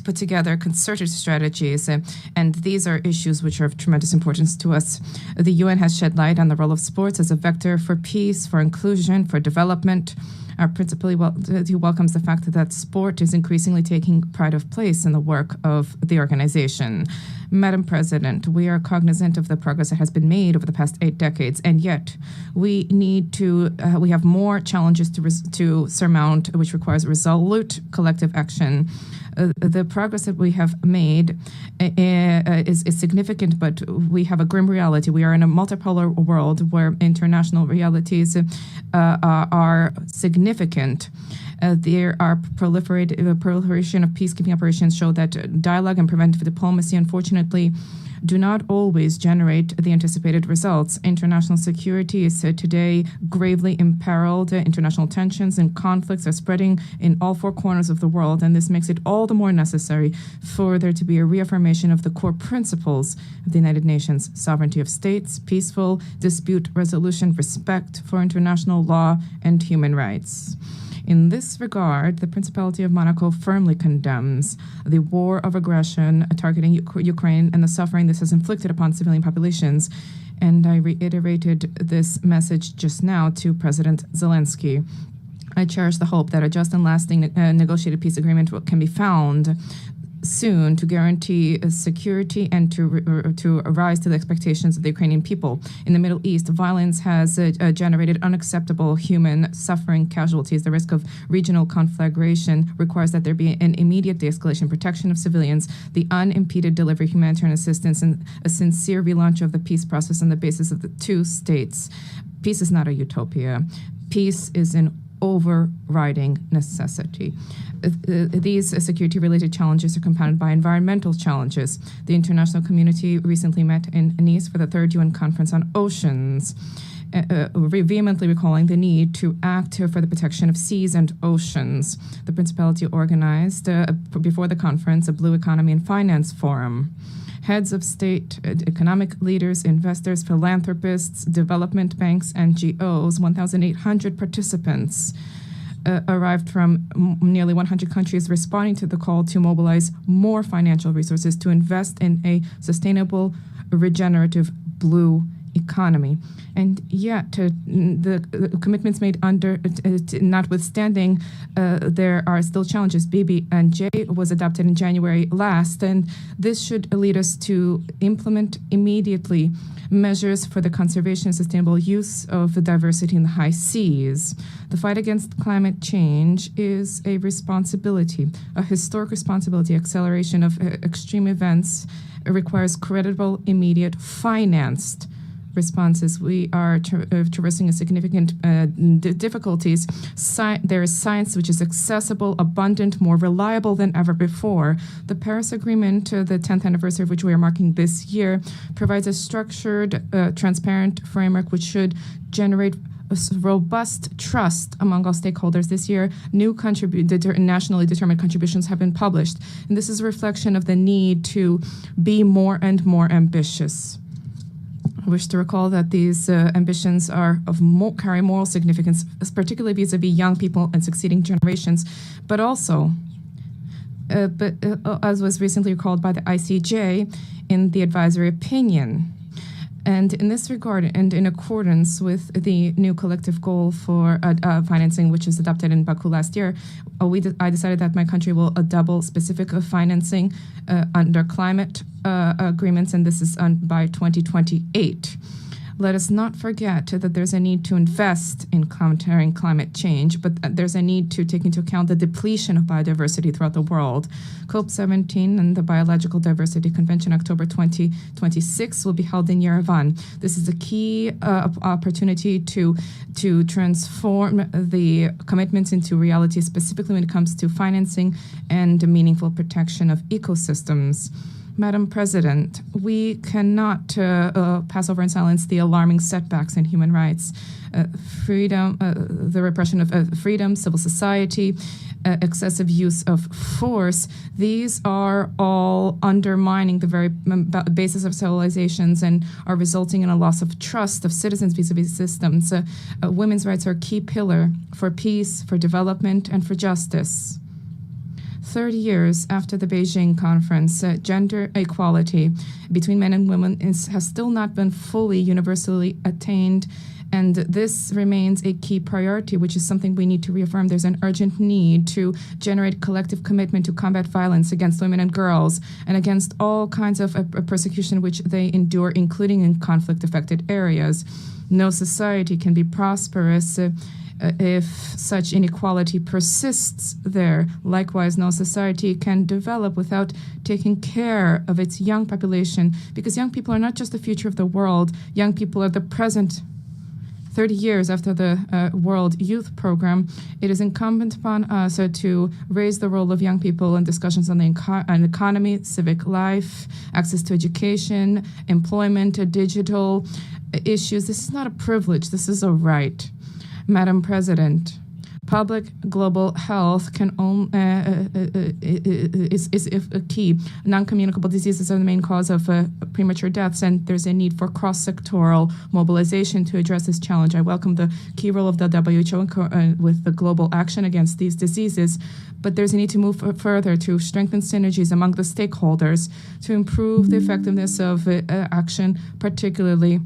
put together concerted strategies, and these are issues which are of tremendous importance to us. The UN has shed light on the role of sports as a vector for peace, for inclusion, for development. Our principally welcomes the fact that sport is increasingly taking pride of place in the work of the organization. Madam President, we are cognizant of the progress that has been made over the past 8 decades, and yet we have more challenges to surmount, which requires resolute collective action. The progress that we have made is significant, but we have a grim reality. We are in a multipolar world where international realities are significant. There are proliferation of peacekeeping operations show that dialogue and preventive diplomacy, unfortunately, do not always generate the anticipated results. International security is today gravely imperiled. International tensions and conflicts are spreading in all 4 corners of the world, and this makes it all the more necessary for there to be a reaffirmation of the core principles of the United Nations: sovereignty of states, peaceful dispute resolution, respect for international law, and human rights. In this regard, the Principality of Monaco firmly condemns the war of aggression targeting Ukraine and the suffering this has inflicted upon civilian populations. And I reiterated this message just now to President Zelensky. I cherish the hope that a just and lasting negotiated peace agreement can be found soon to guarantee security and to rise to the expectations of the Ukrainian people. In the Middle East, violence has generated unacceptable human suffering casualties. The risk of regional conflagration requires that there be an immediate de-escalation, protection of civilians, the unimpeded delivery of humanitarian assistance, and a sincere relaunch of the peace process on the basis of the 2 states. Peace is not a utopia. Peace is an overriding necessity. These security-related challenges are compounded by environmental challenges. The international community recently met in Nice for the 3rd UN Conference on Oceans, vehemently recalling the need to act for the protection of seas and oceans. The Principality organized, before the conference, a Blue Economy and Finance Forum. Heads of state, economic leaders, investors, philanthropists, development banks, NGOs, 1,800 participants arrived from nearly 100 countries, responding to the call to mobilize more financial resources to invest in a sustainable, regenerative blue economy. And yet, the commitments made notwithstanding, there are still challenges. BBNJ was adopted in January last, and this should lead us to implement immediately measures for the conservation and sustainable use of the diversity in the high seas. The fight against climate change is a responsibility, a historic responsibility. Acceleration of extreme events requires credible, immediate, financed responses. We are traversing a significant difficulties. There is science which is accessible, abundant, more reliable than ever before. The Paris Agreement, the 10th anniversary of which we are marking this year, provides a structured, transparent framework which should generate robust trust among all stakeholders. This year, new nationally determined contributions have been published, and this is a reflection of the need to be more and more ambitious. I wish to recall that these ambitions are carry moral significance, particularly vis-a-vis young people and succeeding generations, but also, as was recently recalled by the ICJ in the advisory opinion. And in this regard, and in accordance with the new collective goal for financing, which was adopted in Baku last year, I decided that my country will double specific financing under climate agreements, and this is by 2028. Let us not forget that there's a need to invest in countering climate change, but there's a need to take into account the depletion of biodiversity throughout the world. COP17 and the Biological Diversity Convention, October 2026, will be held in Yerevan. This is a key opportunity to transform the commitments into reality, specifically when it comes to financing and meaningful protection of ecosystems. Madam President, we cannot pass over in silence the alarming setbacks in human rights, freedom, the repression of freedom, civil society, excessive use of force. These are all undermining the very basis of civilizations and are resulting in a loss of trust of citizens vis-a-vis systems. Women's rights are a key pillar for peace, for development, and for justice. 30 years after the Beijing conference, gender equality between men and women has still not been fully universally attained, and this remains a key priority, which is something we need to reaffirm. There's an urgent need to generate collective commitment to combat violence against women and girls and against all kinds of persecution which they endure, including in conflict-affected areas. No society can be prosperous if such inequality persists there. Likewise, no society can develop without taking care of its young population, because young people are not just the future of the world. Young people are the present. 30 years after the World Youth Program, it is incumbent upon us to raise the role of young people in discussions on the economy, civic life, access to education, employment, digital issues. This is not a privilege, this is a right. Madam President, public global health is a key. Non-communicable diseases are the main cause of premature deaths, and there's a need for cross-sectoral mobilization to address this challenge. I welcome the key role of the WHO with the global action against these diseases, but there's a need to move further to strengthen synergies among the stakeholders to improve the effectiveness of action, particularly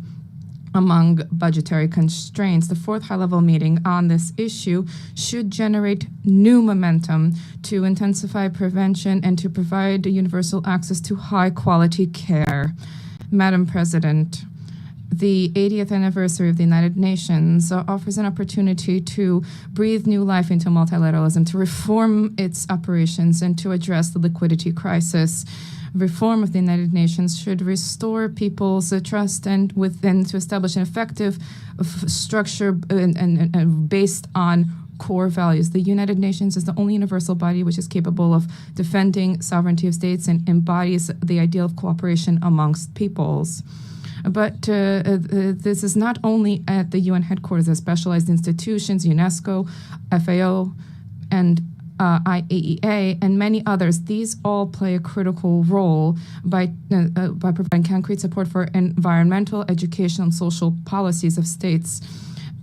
among budgetary constraints. The fourth high-level meeting on this issue should generate new momentum to intensify prevention and to provide universal access to high-quality care. Madam President, the 80th anniversary of the United Nations offers an opportunity to breathe new life into multilateralism, to reform its operations, and to address the liquidity crisis. Reform of the United Nations should restore people's trust and to establish an effective structure and based on core values. The United Nations is the only universal body which is capable of defending sovereignty of states and embodies the ideal of cooperation amongst peoples. But this is not only at the UN headquarters. There are specialized institutions, UNESCO, FAO, and IAEA, and many others. These all play a critical role by providing concrete support for environmental, educational, and social policies of states,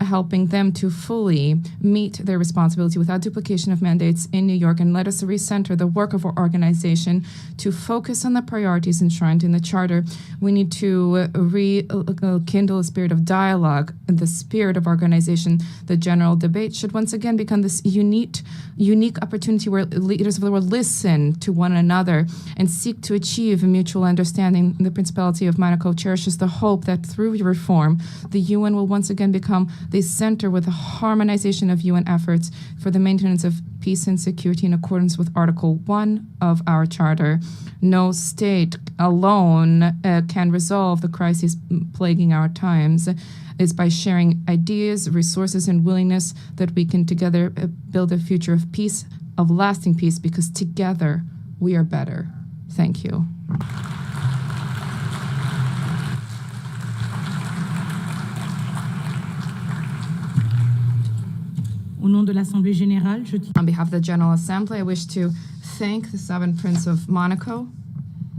helping them to fully meet their responsibility without duplication of mandates in New York. And let us recenter the work of our organization to focus on the priorities enshrined in the Charter. We need to rekindle a spirit of dialogue and the spirit of organization. The general debate should once again become this unique opportunity where leaders of the world listen to one another and seek to achieve a mutual understanding. The Principality of Monaco cherishes the hope that through reform, the UN will once again become the center with the harmonization of UN efforts for the maintenance of peace and security in accordance with Article 1 of our Charter. No state alone can resolve the crises plaguing our times. It's by sharing ideas, resources, and willingness that we can together build a future of peace, of lasting peace, because together we are better. Thank you. Au nom de l'Assemblée générale, je tiens On behalf of the General Assembly, I wish to thank the Sovereign Prince of Monaco.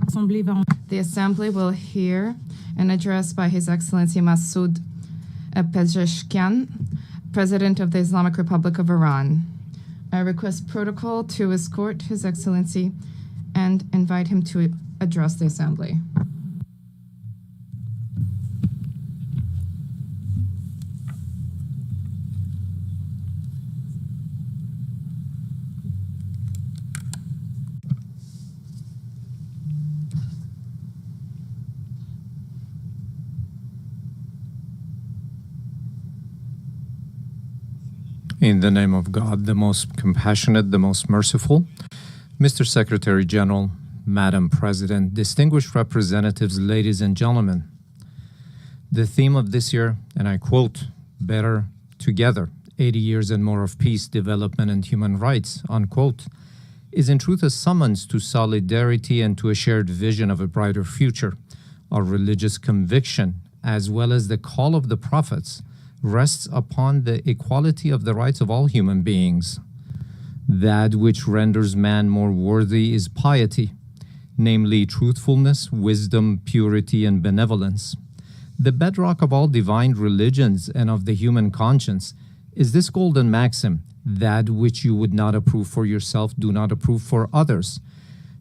l'Assemblée va en The Assembly will hear an address by His Excellency Masoud Pezeshkian, President of the Islamic Republic of Iran. I request protocol to escort His Excellency and invite him to address the Assembly. In the name of God, the most compassionate, the most merciful, Mr. Secretary General, Madam President, distinguished representatives, ladies and gentlemen, the theme of this year, and I quote, "Better Together, 80 years and more of peace, development, and human rights," unquote, is in truth a summons to solidarity and to a shared vision of a brighter future. Our religious conviction, as well as the call of the prophets, rests upon the equality of the rights of all human beings. That which renders man more worthy is piety, namely truthfulness, wisdom, purity, and benevolence. The bedrock of all divine religions and of the human conscience is this golden maxim: that which you would not approve for yourself, do not approve for others.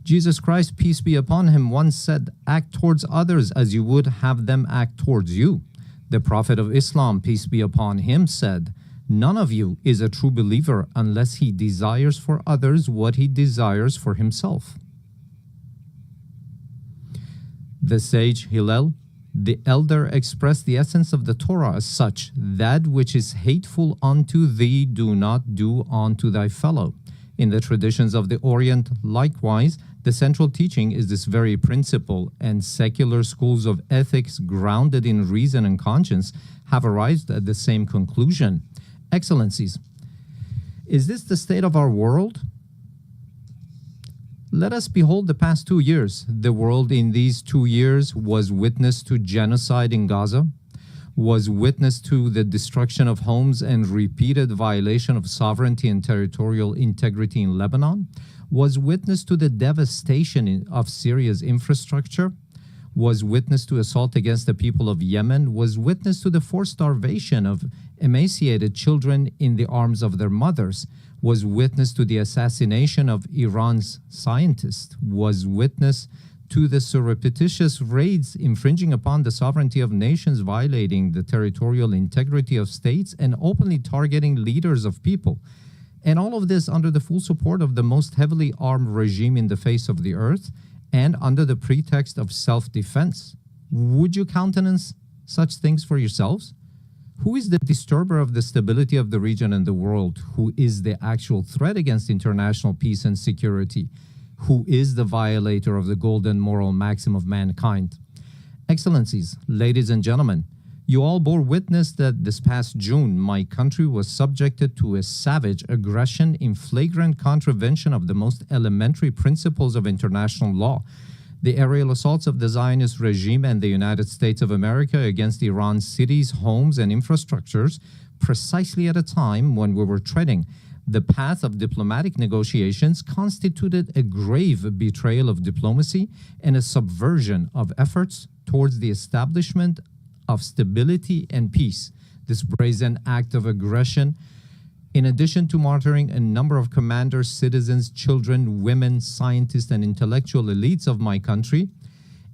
Jesus Christ, peace be upon him, once said, "Act towards others as you would have them act towards you." The Prophet of Islam, peace be upon him, said, "None of you is a true believer unless he desires for others what he desires for himself." The sage Hillel, the elder, expressed the essence of the Torah as such: "That which is hateful unto thee, do not do unto thy fellow." In the traditions of the Orient, likewise, the central teaching is this very principle, and secular schools of ethics grounded in reason and conscience have arrived at the same conclusion. Excellencies, is this the state of our world? Let us behold the past 2 years. The world in these 2 years was witness to genocide in Gaza, was witness to the destruction of homes and repeated violation of sovereignty and territorial integrity in Lebanon, was witness to the devastation of Syria's infrastructure, was witness to assault against the people of Yemen, was witness to the forced starvation of emaciated children in the arms of their mothers, was witness to the assassination of Iran's scientists, was witness to the surreptitious raids infringing upon the sovereignty of nations, violating the territorial integrity of states, and openly targeting leaders of people. And all of this under the full support of the most heavily armed regime in the face of the earth, and under the pretext of self-defense. Would you countenance such things for yourselves? Who is the disturber of the stability of the region and the world? Who is the actual threat against international peace and security? Who is the violator of the golden moral maxim of mankind? Excellencies, ladies and gentlemen, you all bore witness that this past June, my country was subjected to a savage aggression in flagrant contravention of the most elementary principles of international law. The aerial assaults of the Zionist regime and the United States of America against Iran's cities, homes, and infrastructures, precisely at a time when we were treading the path of diplomatic negotiations, constituted a grave betrayal of diplomacy and a subversion of efforts towards the establishment of stability and peace. This brazen act of aggression, in addition to martyring a number of commanders, citizens, children, women, scientists, and intellectual elites of my country,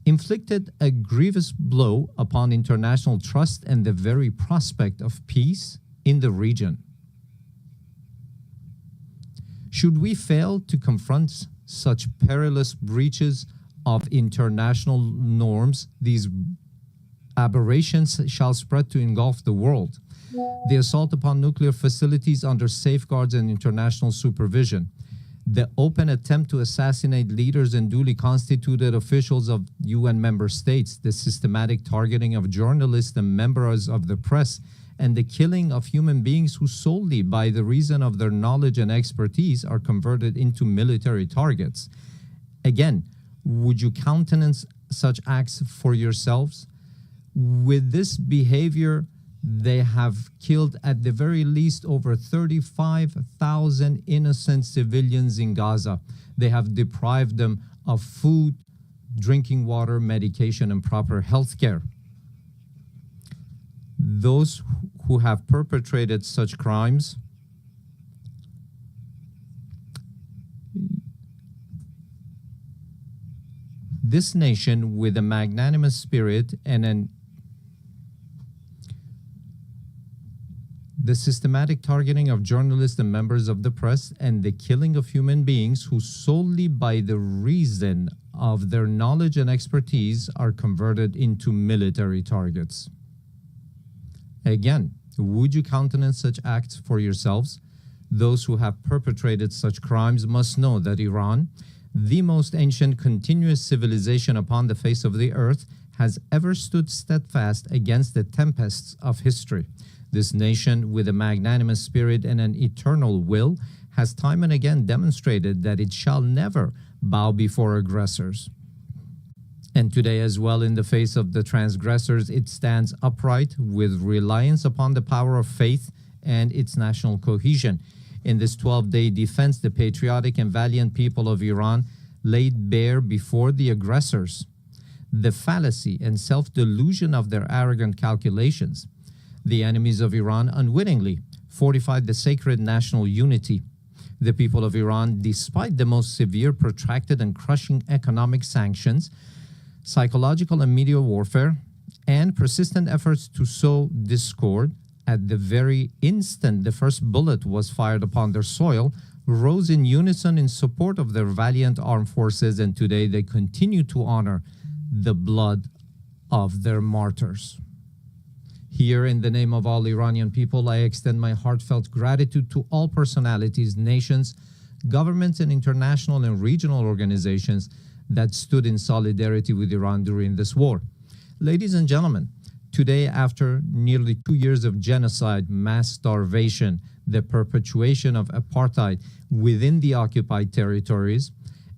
inflicted a grievous blow upon international trust and the very prospect of peace in the region. Should we fail to confront such perilous breaches of international norms, these aberrations shall spread to engulf the world. the assault upon nuclear facilities under safeguards and international supervision, the open attempt to assassinate leaders and duly constituted officials of UN member states, the systematic targeting of journalists and members of the press, and the killing of human beings who solely by the reason of their knowledge and expertise are converted into military targets. Again, would you countenance such acts for yourselves? With this behavior, they have killed at the very least over 35,000 innocent civilians in Gaza. They have deprived them of food, drinking water, medication, and proper health care. Those who have perpetrated such crimes this nation, with a magnanimous spirit and the systematic targeting of journalists and members of the press, and the killing of human beings who solely by the reason of their knowledge and expertise are converted into military targets. Again, would you countenance such acts for yourselves? Those who have perpetrated such crimes must know that Iran, the most ancient continuous civilization upon the face of the earth, has ever stood steadfast against the tempests of history. This nation, with a magnanimous spirit and an eternal will, has time and again demonstrated that it shall never bow before aggressors. And today as well, in the face of the transgressors, it stands upright with reliance upon the power of faith and its national cohesion. In this 12-day defense, the patriotic and valiant people of Iran laid bare before the aggressors the fallacy and self-delusion of their arrogant calculations. The enemies of Iran unwittingly fortified the sacred national unity. The people of Iran, despite the most severe, protracted, and crushing economic sanctions, psychological and media warfare, and persistent efforts to sow discord, at the very instant the first bullet was fired upon their soil, rose in unison in support of their valiant armed forces, and today they continue to honor the blood of their martyrs. Here, in the name of all Iranian people, I extend my heartfelt gratitude to all personalities, nations, governments, and international and regional organizations that stood in solidarity with Iran during this war. Ladies and gentlemen, today, after nearly 2 years of genocide, mass starvation, the perpetuation of apartheid within the occupied territories,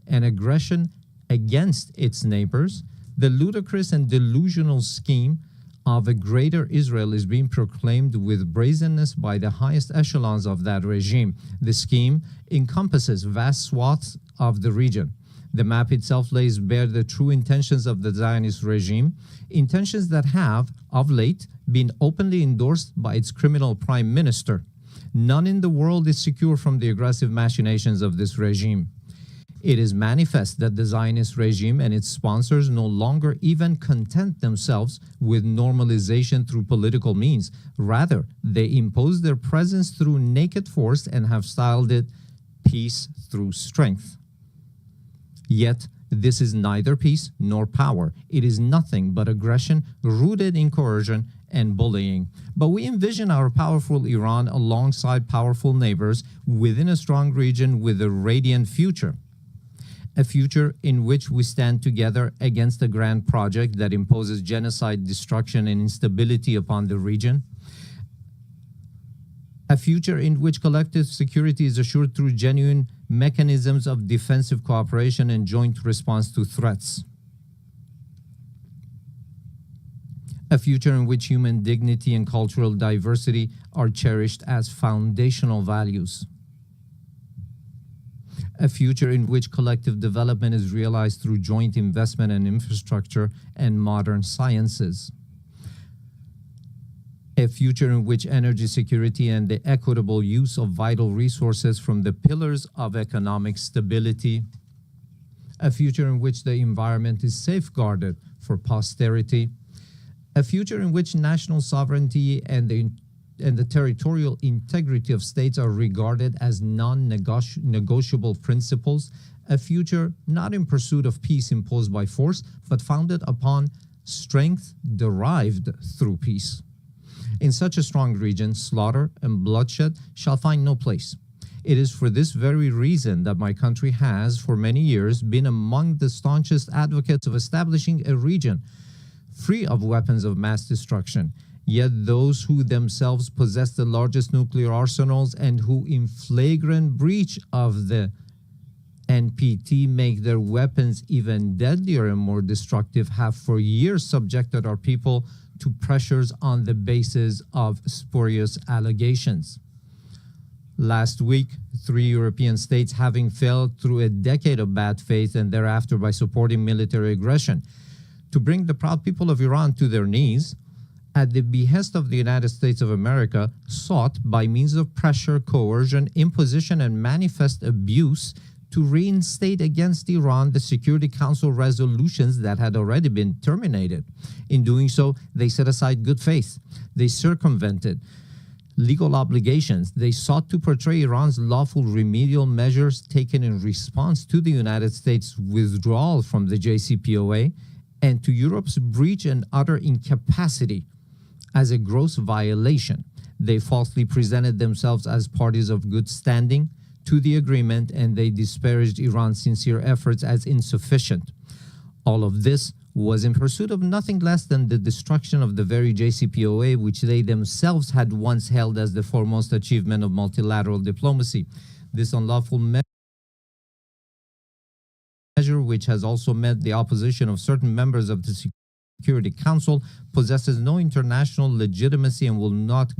and aggression against its neighbors, the ludicrous and delusional scheme of a greater Israel is being proclaimed with brazenness by the highest echelons of that regime. The scheme encompasses vast swaths of the region. The map itself lays bare the true intentions of the Zionist regime, intentions that have, of late, been openly endorsed by its criminal prime minister. None in the world is secure from the aggressive machinations of this regime. It is manifest that the Zionist regime and its sponsors no longer even content themselves with normalization through political means. Rather, they impose their presence through naked force and have styled it peace through strength. Yet, this is neither peace nor power. It is nothing but aggression rooted in coercion and bullying. But we envision our powerful Iran alongside powerful neighbors within a strong region with a radiant future. A future in which we stand together against a grand project that imposes genocide, destruction, and instability upon the region. A future in which collective security is assured through genuine mechanisms of defensive cooperation and joint response to threats. A future in which human dignity and cultural diversity are cherished as foundational values. A future in which collective development is realized through joint investment in infrastructure and modern sciences. A future in which energy security and the equitable use of vital resources from the pillars of economic stability. A future in which the environment is safeguarded for posterity. A future in which national sovereignty and the territorial integrity of states are regarded as non-negotiable principles, a future not in pursuit of peace imposed by force, but founded upon strength derived through peace. In such a strong region, slaughter and bloodshed shall find no place. It is for this very reason that my country has, for many years, been among the staunchest advocates of establishing a region free of weapons of mass destruction. Yet those who themselves possess the largest nuclear arsenals and who, in flagrant breach of the NPT, make their weapons even deadlier and more destructive, have for years subjected our people to pressures on the basis of spurious allegations. Last week, 3 European states, having failed through a decade of bad faith and thereafter by supporting military aggression to bring the proud people of Iran to their knees, at the behest of the United States of America, sought by means of pressure, coercion, imposition, and manifest abuse to reinstate against Iran the Security Council resolutions that had already been terminated. In doing so, they set aside good faith. They circumvented legal obligations. They sought to portray Iran's lawful remedial measures taken in response to the United States' withdrawal from the JCPOA and to Europe's breach and utter incapacity as a gross violation. They falsely presented themselves as parties of good standing to the agreement, and they disparaged Iran's sincere efforts as insufficient. All of this was in pursuit of nothing less than the destruction of the very JCPOA, which they themselves had once held as the foremost achievement of multilateral diplomacy. This unlawful measure, which has also met the opposition of certain members of the Security Council, possesses no international legitimacy and will not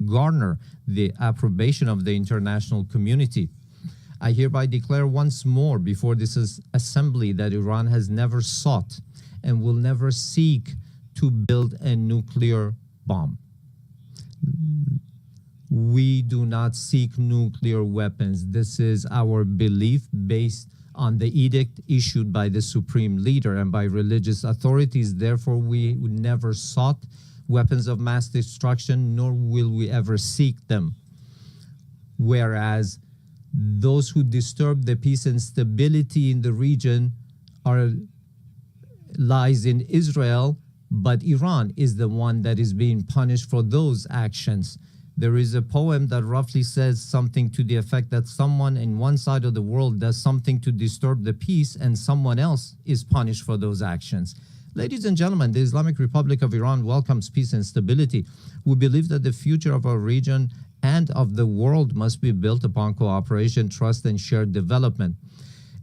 garner the approbation of the international community. I hereby declare once more before this assembly that Iran has never sought and will never seek to build a nuclear bomb. We do not seek nuclear weapons. This is our belief based on the edict issued by the supreme leader and by religious authorities. Therefore, we never sought weapons of mass destruction, nor will we ever seek them. Whereas those who disturb the peace and stability in the region lies in Israel, but Iran is the one that is being punished for those actions. There is a poem that roughly says something to the effect that someone in one side of the world does something to disturb the peace and someone else is punished for those actions. Ladies and gentlemen, the Islamic Republic of Iran welcomes peace and stability. We believe that the future of our region and of the world must be built upon cooperation, trust, and shared development.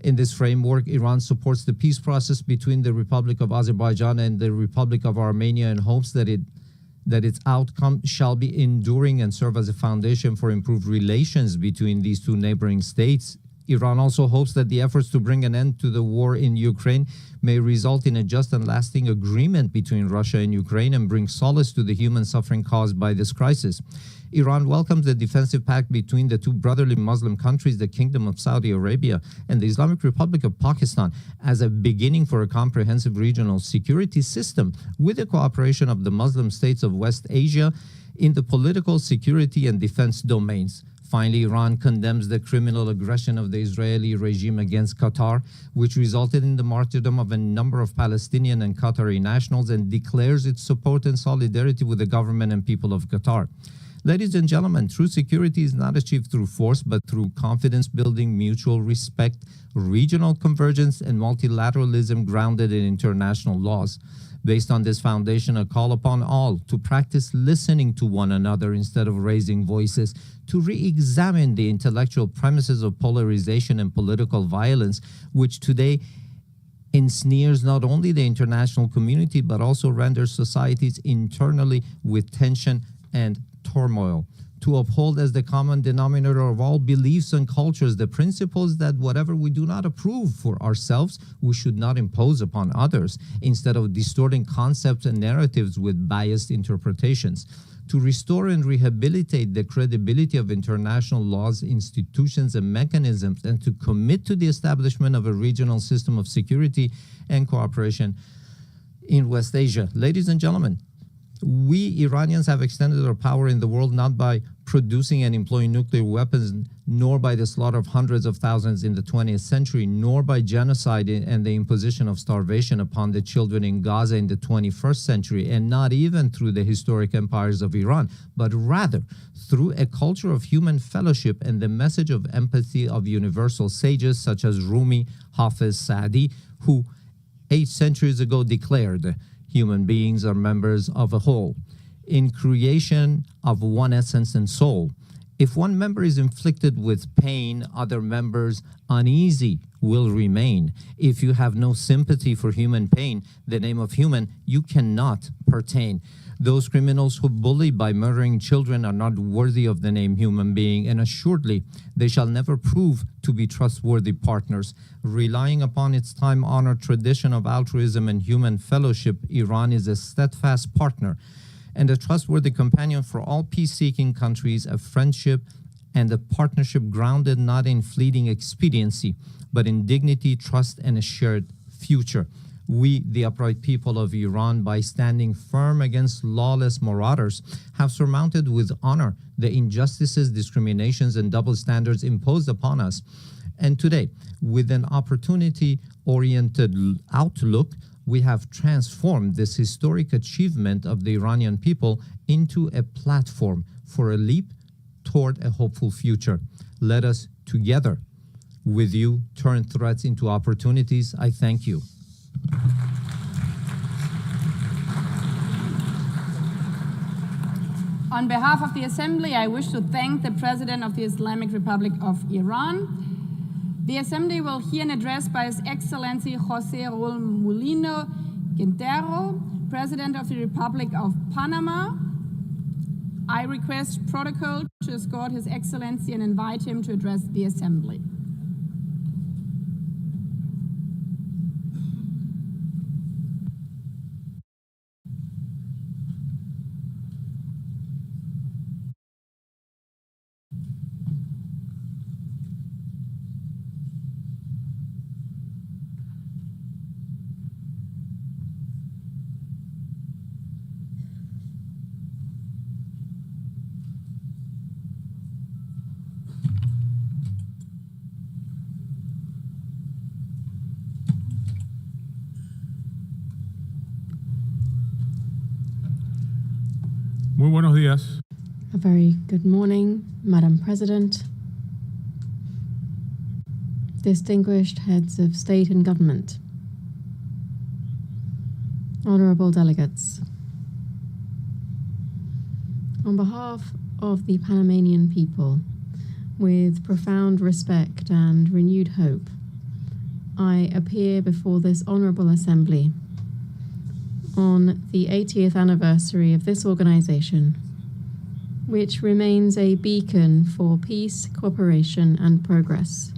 In this framework, Iran supports the peace process between the Republic of Azerbaijan and the Republic of Armenia and hopes that its outcome shall be enduring and serve as a foundation for improved relations between these two neighboring states. Iran also hopes that the efforts to bring an end to the war in Ukraine may result in a just and lasting agreement between Russia and Ukraine and bring solace to the human suffering caused by this crisis. Iran welcomes the defensive pact between the two brotherly Muslim countries, the Kingdom of Saudi Arabia and the Islamic Republic of Pakistan, as a beginning for a comprehensive regional security system with the cooperation of the Muslim states of West Asia in the political, security, and defense domains. Finally, Iran condemns the criminal aggression of the Israeli regime against Qatar, which resulted in the martyrdom of a number of Palestinian and Qatari nationals, and declares its support and solidarity with the government and people of Qatar. Ladies and gentlemen, true security is not achieved through force, but through confidence building, mutual respect, regional convergence, and multilateralism grounded in international laws. Based on this foundation, a call upon all to practice listening to one another instead of raising voices, to re-examine the intellectual premises of polarization and political violence, which today ensnares not only the international community, but also renders societies internally with tension and turmoil. To uphold as the common denominator of all beliefs and cultures the principles that whatever we do not approve for ourselves, we should not impose upon others, instead of distorting concepts and narratives with biased interpretations. To restore and rehabilitate the credibility of international laws, institutions, and mechanisms, and to commit to the establishment of a regional system of security and cooperation in West Asia. Ladies and gentlemen, We Iranians have extended our power in the world not by producing and employing nuclear weapons, nor by the slaughter of hundreds of thousands in the 20th century, nor by genocide and the imposition of starvation upon the children in Gaza in the 21st century, and not even through the historic empires of Iran, but rather through a culture of human fellowship and the message of empathy of universal sages such as Rumi, Hafiz, Saadi, who 8 centuries ago declared human beings are members of a whole, in creation of one essence and soul. If one member is inflicted with pain, other members uneasy will remain. If you have no sympathy for human pain, the name of human, you cannot pertain. Those criminals who bully by murdering children are not worthy of the name human being, and assuredly they shall never prove to be trustworthy partners. Relying upon its time-honored tradition of altruism and human fellowship, Iran is a steadfast partner and a trustworthy companion for all peace-seeking countries, a friendship and a partnership grounded not in fleeting expediency, but in dignity, trust, and a shared future. We, the upright people of Iran, by standing firm against lawless marauders, have surmounted with honor the injustices, discriminations, and double standards imposed upon us. And today, with an opportunity-oriented outlook, we have transformed this historic achievement of the Iranian people into a platform for a leap toward a hopeful future. Let us together, with you, turn threats into opportunities. I thank you. On behalf of the Assembly, I wish to thank the President of the Islamic Republic of Iran. The Assembly will hear an address by His Excellency José Raúl Mulino Quintero, President of the Republic of Panama. I request protocol to escort His Excellency and invite him to address the Assembly. Muy buenos días. A very good morning, Madam President, distinguished heads of state and government, honorable delegates. On behalf of the Panamanian people, with profound respect and renewed hope, I appear before this honorable assembly on the 80th anniversary of this organization, which remains a beacon for peace, cooperation, and progress.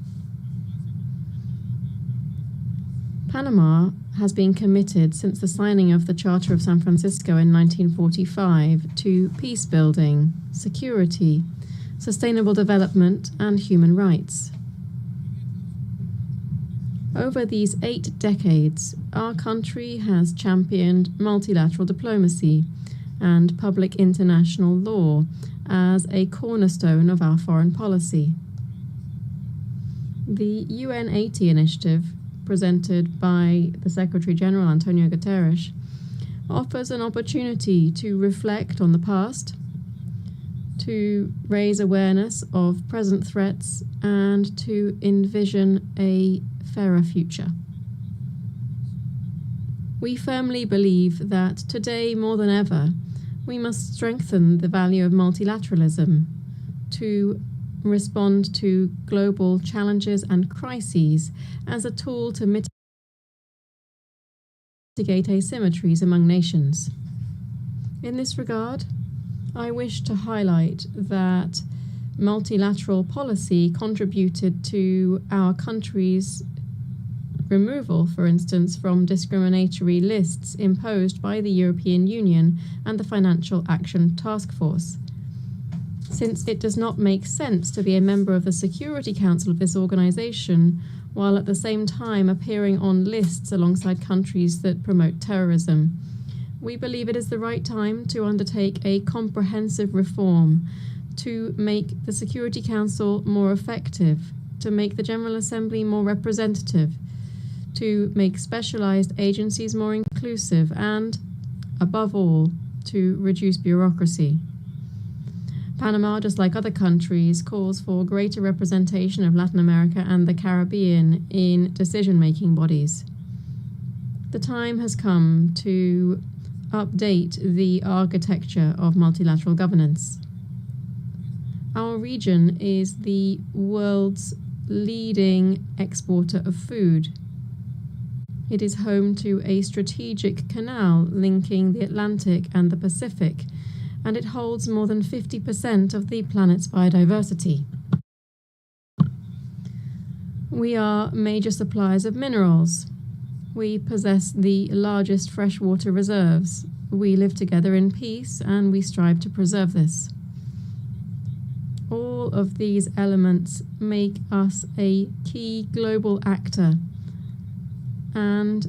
Panama has been committed since the signing of the Charter of San Francisco in 1945 to peace building, security, sustainable development, and human rights. Over these 8 decades, our country has championed multilateral diplomacy and public international law as a cornerstone of our foreign policy. The UN 80 initiative, presented by the Secretary General Antonio Guterres, offers an opportunity to reflect on the past, to raise awareness of present threats, and to envision a fairer future. We firmly believe that today more than ever, we must strengthen the value of multilateralism to respond to global challenges and crises as a tool to mitigate asymmetries among nations. In this regard, I wish to highlight that multilateral policy contributed to our country's removal, for instance, from discriminatory lists imposed by the European Union and the Financial Action Task Force. Since it does not make sense to be a member of the Security Council of this organization while at the same time appearing on lists alongside countries that promote terrorism. we believe it is the right time to undertake a comprehensive reform to make the Security Council more effective, to make the General Assembly more representative, to make specialized agencies more inclusive, and, above all, to reduce bureaucracy. Panama, just like other countries, calls for greater representation of Latin America and the Caribbean in decision-making bodies. The time has come to update the architecture of multilateral governance. Our region is the world's leading exporter of food. It is home to a strategic canal linking the Atlantic and the Pacific, and it holds more than 50% of the planet's biodiversity. We are major suppliers of minerals. We possess the largest freshwater reserves. We live together in peace, and we strive to preserve this. All of these elements make us a key global actor, and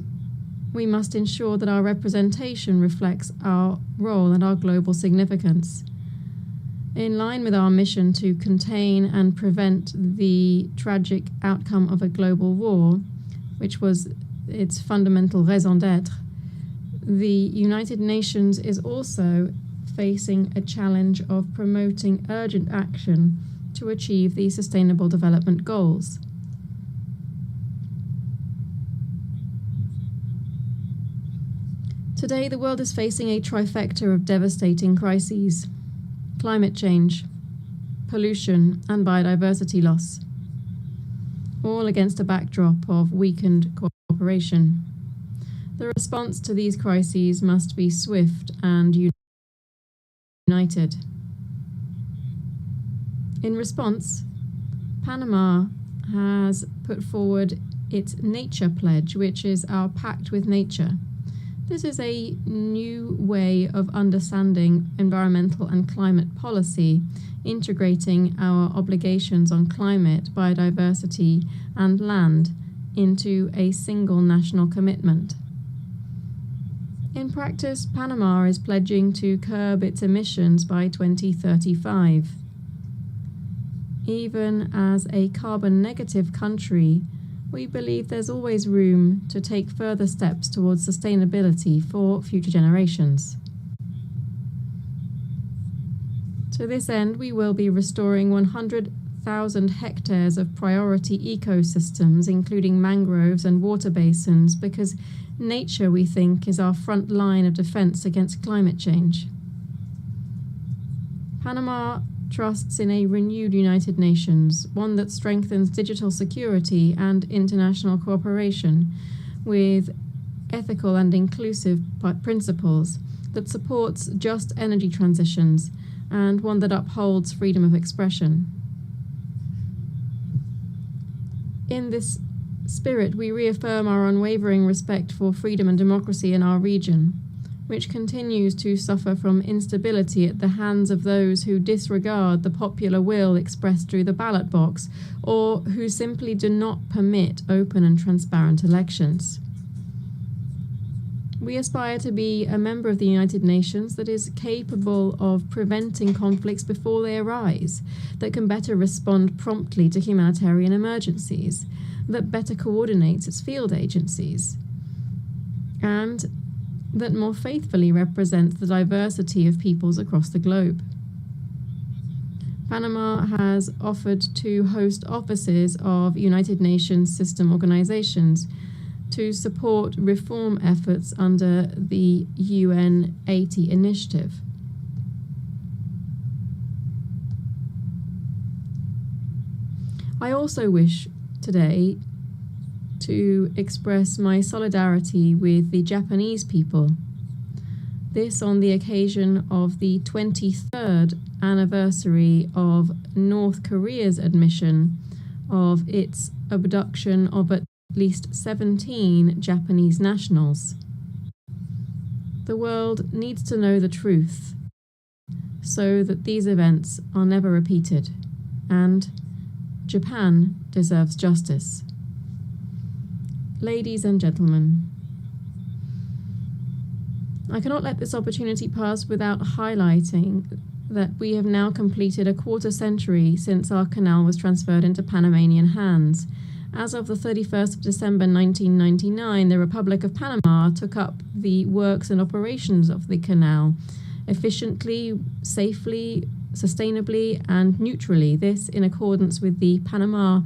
we must ensure that our representation reflects our role and our global significance. In line with our mission to contain and prevent the tragic outcome of a global war, which was its fundamental raison d'être, the United Nations is also facing a challenge of promoting urgent action to achieve the Sustainable Development Goals. Today, the world is facing a trifecta of devastating crises: climate change, pollution, and biodiversity loss, all against a backdrop of weakened cooperation. The response to these crises must be swift and united. In response, Panama has put forward its Nature Pledge, which is our pact with nature. This is a new way of understanding environmental and climate policy, integrating our obligations on climate, biodiversity, and land into a single national commitment. In practice, Panama is pledging to curb its emissions by 2035. Even as a carbon-negative country, we believe there's always room to take further steps towards sustainability for future generations. To this end, we will be restoring 100,000 hectares of priority ecosystems, including mangroves and water basins, because nature, we think, is our front line of defense against climate change. Panama trusts in a renewed United Nations, one that strengthens digital security and international cooperation with ethical and inclusive principles, that supports just energy transitions, and one that upholds freedom of expression. In this spirit, we reaffirm our unwavering respect for freedom and democracy in our region, which continues to suffer from instability at the hands of those who disregard the popular will expressed through the ballot box, or who simply do not permit open and transparent elections. We aspire to be a member of the United Nations that is capable of preventing conflicts before they arise, that can better respond promptly to humanitarian emergencies, that better coordinates its field agencies, and that more faithfully represents the diversity of peoples across the globe. Panama has offered to host offices of United Nations system organizations to support reform efforts under the UN 80 initiative. I also wish today to express my solidarity with the Japanese people. This on the occasion of the 23rd anniversary of North Korea's admission of its abduction of at least 17 Japanese nationals. The world needs to know the truth so that these events are never repeated, and Japan deserves justice. Ladies and gentlemen, I cannot let this opportunity pass without highlighting that we have now completed a quarter century since our canal was transferred into Panamanian hands. As of the 31st of December 1999, the Republic of Panama took up the works and operations of the canal efficiently, safely, sustainably, and neutrally. This in accordance with the Panama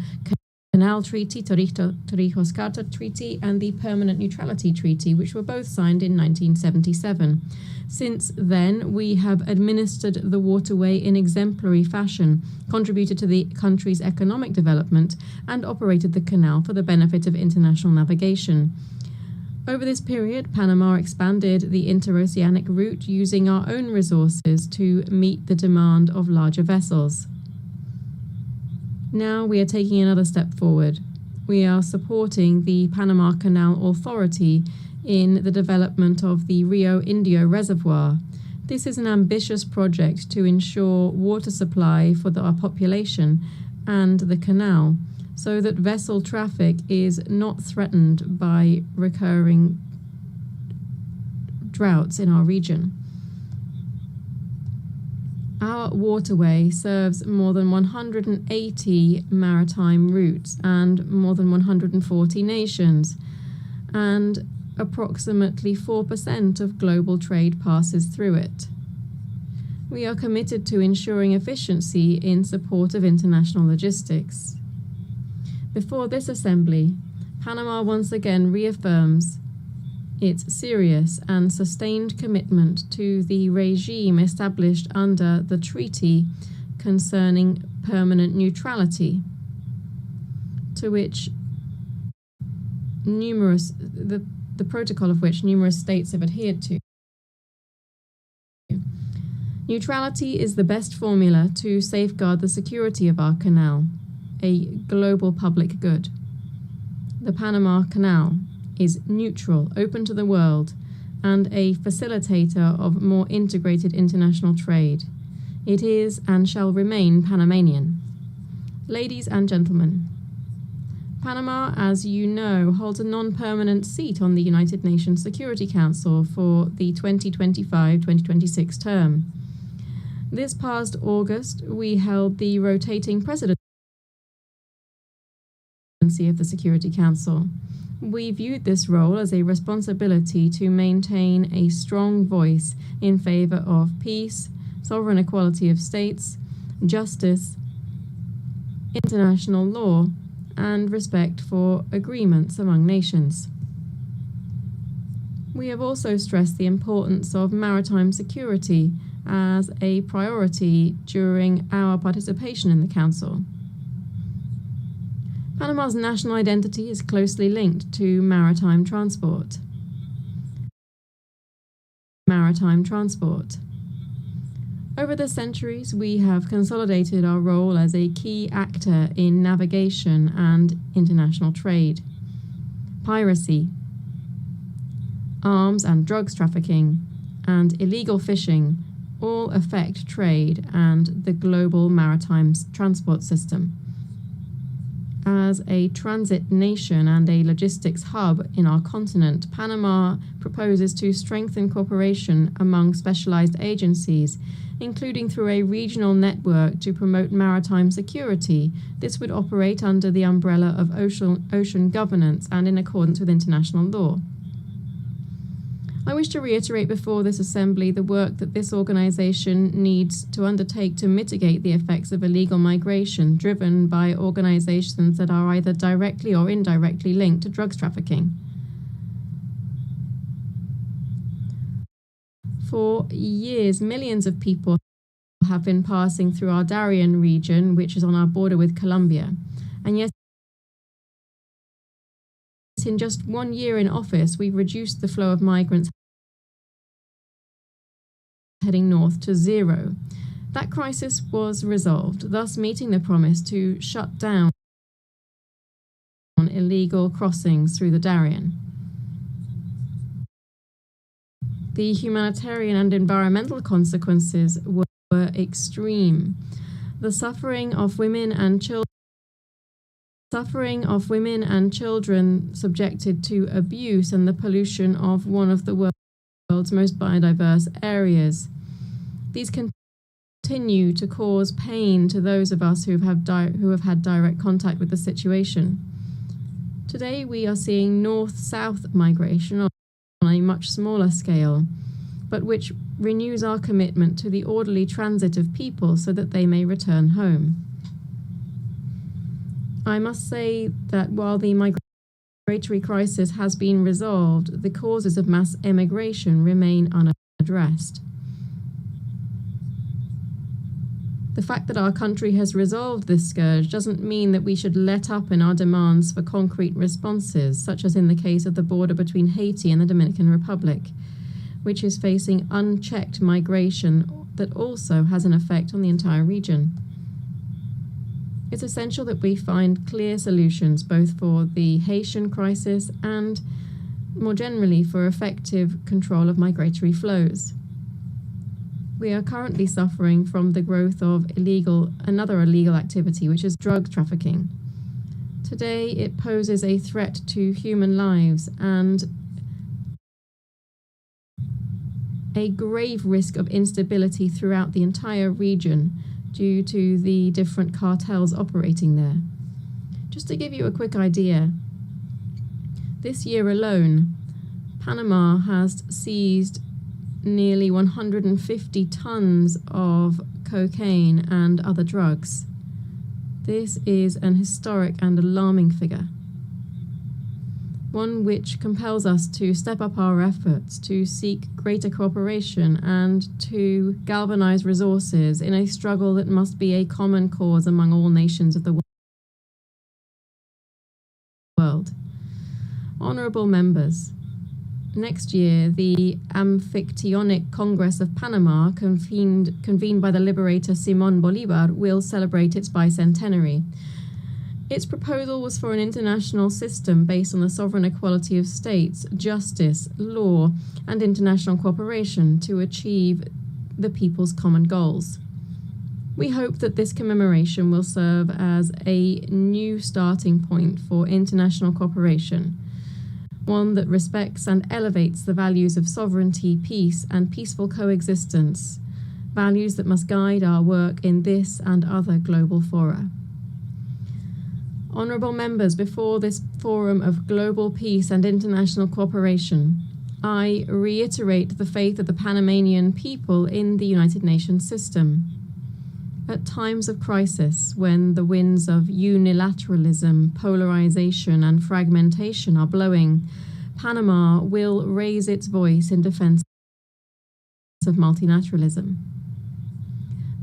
Canal Treaty, Torrijos Carta Treaty, and the Permanent Neutrality Treaty, which were both signed in 1977. Since then, we have administered the waterway in exemplary fashion, contributed to the country's economic development, and operated the canal for the benefit of international navigation. Over this period, Panama expanded the interoceanic route using our own resources to meet the demand of larger vessels. Now we are taking another step forward. We are supporting the Panama Canal Authority in the development of the Rio Indio Reservoir. This is an ambitious project to ensure water supply for our population and the canal, so that vessel traffic is not threatened by recurring droughts in our region. Our waterway serves more than 180 maritime routes and more than 140 nations, and approximately 4% of global trade passes through it. We are committed to ensuring efficiency in support of international logistics. Before this assembly, Panama once again reaffirms its serious and sustained commitment to the regime established under the treaty concerning permanent neutrality, to which the protocol of which numerous states have adhered to. Neutrality is the best formula to safeguard the security of our canal, a global public good. The Panama Canal is neutral, open to the world, and a facilitator of more integrated international trade. It is and shall remain Panamanian. Ladies and gentlemen, Panama, as you know, holds a non-permanent seat on the United Nations Security Council for the 2025-2026 term. This past August, we held the rotating presidency of the Security Council. We viewed this role as a responsibility to maintain a strong voice in favor of peace, sovereign equality of states, justice, international law, and respect for agreements among nations. We have also stressed the importance of maritime security as a priority during our participation in the Council. Panama's national identity is closely linked to maritime transport. Over the centuries, we have consolidated our role as a key actor in navigation and international trade. Piracy, arms and drugs trafficking, and illegal fishing all affect trade and the global maritime transport system. As a transit nation and a logistics hub in our continent, Panama proposes to strengthen cooperation among specialized agencies, including through a regional network to promote maritime security. This would operate under the umbrella of ocean governance and in accordance with international law. I wish to reiterate before this assembly the work that this organization needs to undertake to mitigate the effects of illegal migration driven by organizations that are either directly or indirectly linked to drugs trafficking. For years, millions of people have been passing through our Darien region, which is on our border with Colombia. And yet, in just 1 year in office, we've reduced the flow of migrants heading north to zero. That crisis was resolved, thus meeting the promise to shut down illegal crossings through the Darien. The humanitarian and environmental consequences were extreme. The suffering of women and children subjected to abuse and the pollution of one of the world's world's most biodiverse areas. These continue to cause pain to those of us who have had direct contact with the situation. Today we are seeing north-south migration on a much smaller scale, but which renews our commitment to the orderly transit of people so that they may return home. I must say that while the migratory crisis has been resolved, the causes of mass emigration remain unaddressed. The fact that our country has resolved this scourge doesn't mean that we should let up in our demands for concrete responses, such as in the case of the border between Haiti and the Dominican Republic, which is facing unchecked migration that also has an effect on the entire region. It's essential that we find clear solutions both for the Haitian crisis and, more generally, for effective control of migratory flows. We are currently suffering from the growth of another illegal activity, which is drug trafficking. Today, it poses a threat to human lives and a grave risk of instability throughout the entire region due to the different cartels operating there. Just to give you a quick idea, this year alone, Panama has seized nearly 150 tons of cocaine and other drugs. This is an historic and alarming figure, one which compels us to step up our efforts to seek greater cooperation and to galvanize resources in a struggle that must be a common cause among all nations of the world. Honorable members, next year, the Amphictyonic Congress of Panama, convened by the liberator Simón Bolívar, will celebrate its bicentenary. Its proposal was for an international system based on the sovereign equality of states, justice, law, and international cooperation to achieve the people's common goals. We hope that this commemoration will serve as a new starting point for international cooperation, one that respects and elevates the values of sovereignty, peace, and peaceful coexistence, values that must guide our work in this and other global fora. Honourable members, before this forum of global peace and international cooperation, I reiterate the faith of the Panamanian people in the United Nations system. At times of crisis, when the winds of unilateralism, polarization, and fragmentation are blowing, Panama will raise its voice in defense of multilateralism.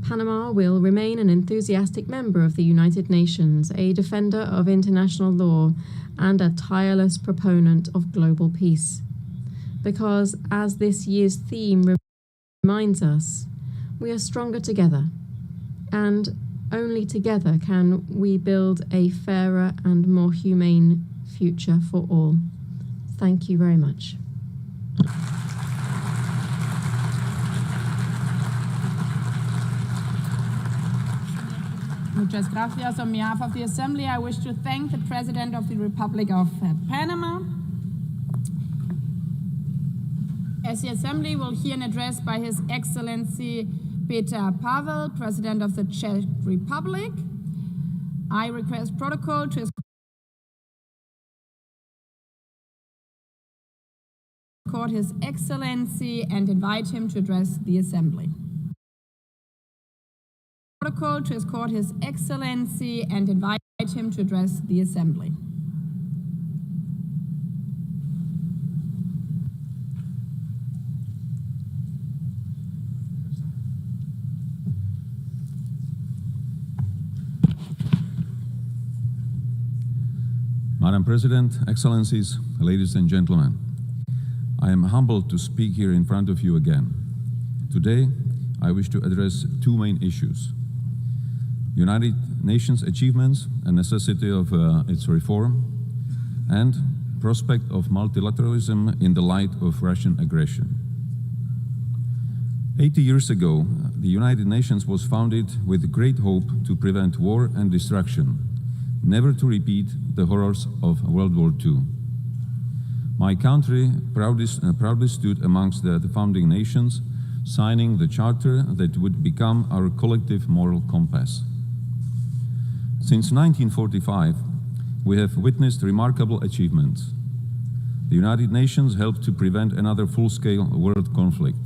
Panama will remain an enthusiastic member of the United Nations, a defender of international law, and a tireless proponent of global peace. Because, as this year's theme reminds us, we are stronger together, and only together can we build a fairer and more humane future for all. Thank you very much. Muchas gracias. On behalf of the Assembly, I wish to thank the President of the Republic of Panama. As the Assembly will hear an address by His Excellency Petr Pavel, President of the Czech Republic, I request protocol to escort His Excellency and invite him to address the Assembly. Protocol to escort His Excellency and invite him to address the Assembly. Madam President, Excellencies, ladies and gentlemen, I am humbled to speak here in front of you again. Today, I wish to address two main issues: United Nations achievements and necessity of its reform, and prospect of multilateralism in the light of Russian aggression. 80 years ago, the United Nations was founded with great hope to prevent war and destruction, never to repeat the horrors of World War II. My country proudly stood amongst the founding nations, signing the charter that would become our collective moral compass. Since 1945, we have witnessed remarkable achievements. The United Nations helped to prevent another full-scale world conflict.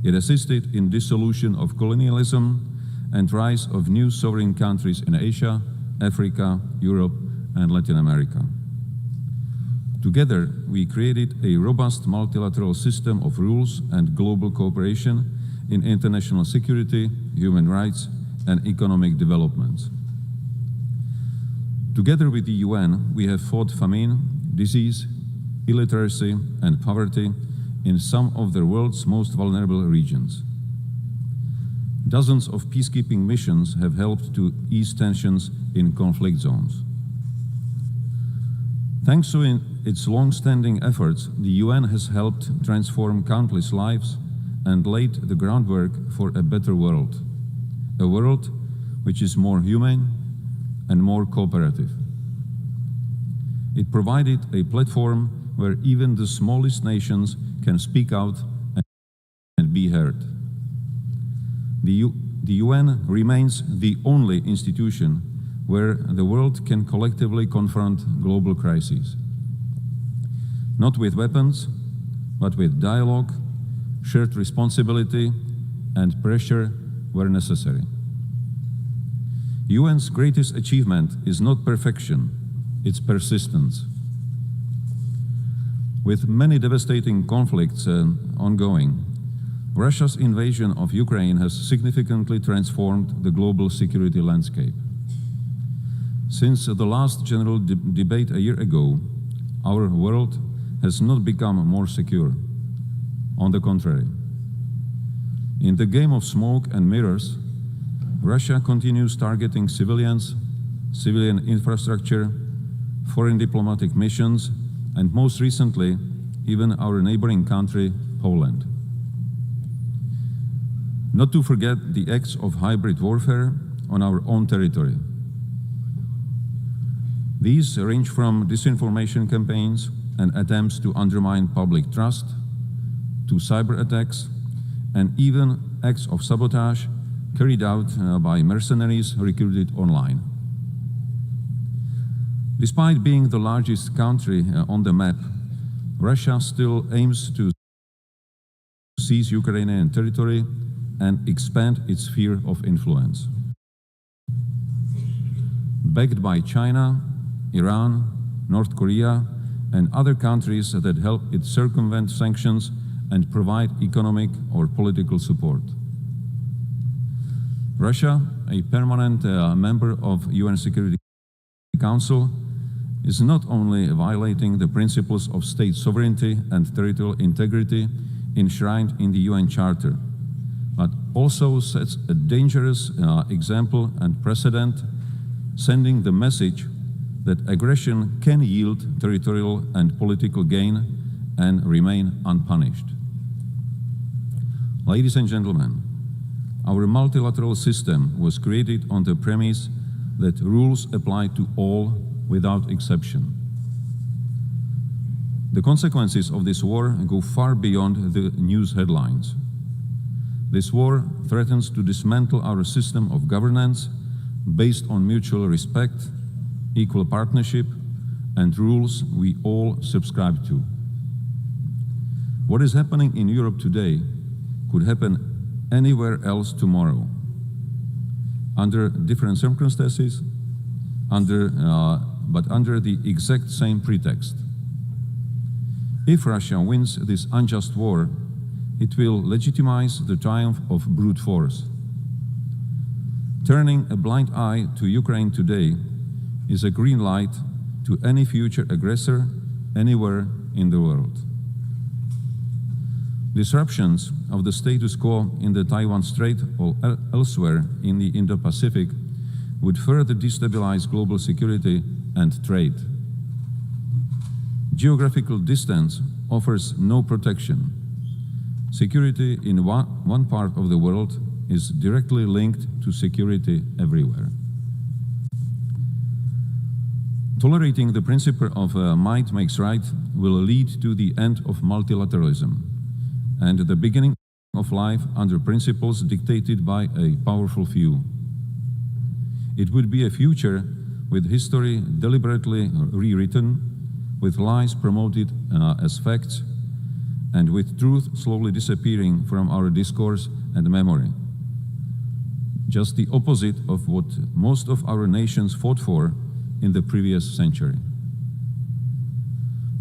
It assisted in dissolution of colonialism and rise of new sovereign countries in Asia, Africa, Europe, and Latin America. Together, we created a robust multilateral system of rules and global cooperation in international security, human rights, and economic development. Together with the UN, we have fought famine, disease, illiteracy, and poverty in some of the world's most vulnerable regions. Dozens of peacekeeping missions have helped to ease tensions in conflict zones. Thanks to its long-standing efforts, the UN has helped transform countless lives and laid the groundwork for a better world, a world which is more humane and more cooperative. It provided a platform where even the smallest nations can speak out and be heard. The UN remains the only institution where the world can collectively confront global crises. Not with weapons, but with dialogue, shared responsibility, and pressure where necessary. UN's greatest achievement is not perfection, it's persistence. With many devastating conflicts ongoing, Russia's invasion of Ukraine has significantly transformed the global security landscape. Since the last general debate a year ago, our world has not become more secure. On the contrary. In the game of smoke and mirrors, Russia continues targeting civilians, civilian infrastructure, foreign diplomatic missions, and most recently, even our neighboring country, Poland. Not to forget the acts of hybrid warfare on our own territory. These range from disinformation campaigns and attempts to undermine public trust, to cyber attacks, and even acts of sabotage carried out by mercenaries recruited online. Despite being the largest country on the map, Russia still aims to seize Ukrainian territory and expand its sphere of influence. Backed by China, Iran, North Korea, and other countries that help it circumvent sanctions and provide economic or political support. Russia, a permanent member of UN Security Council, is not only violating the principles of state sovereignty and territorial integrity enshrined in the UN Charter, but also sets a dangerous example and precedent, sending the message that aggression can yield territorial and political gain and remain unpunished. Ladies and gentlemen, our multilateral system was created on the premise that rules apply to all without exception. The consequences of this war go far beyond the news headlines. This war threatens to dismantle our system of governance based on mutual respect, equal partnership, and rules we all subscribe to. What is happening in Europe today could happen anywhere else tomorrow, under different circumstances, but under the exact same pretext. If Russia wins this unjust war, it will legitimize the triumph of brute force. Turning a blind eye to Ukraine today is a green light to any future aggressor anywhere in the world. Disruptions of the status quo in the Taiwan Strait or elsewhere in the Indo-Pacific would further destabilize global security and trade. Geographical distance offers no protection. Security in one part of the world is directly linked to security everywhere. Tolerating the principle of might makes right will lead to the end of multilateralism and the beginning of life under principles dictated by a powerful few. It would be a future with history deliberately rewritten, with lies promoted as facts, and with truth slowly disappearing from our discourse and memory. Just the opposite of what most of our nations fought for in the previous century.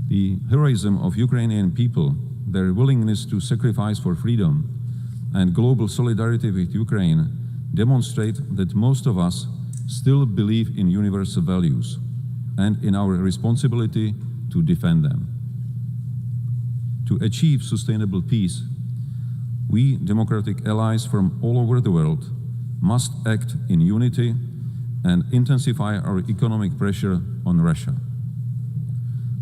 The heroism of Ukrainian people, their willingness to sacrifice for freedom, and global solidarity with Ukraine demonstrate that most of us still believe in universal values and in our responsibility to defend them. To achieve sustainable peace, we democratic allies from all over the world must act in unity and intensify our economic pressure on Russia.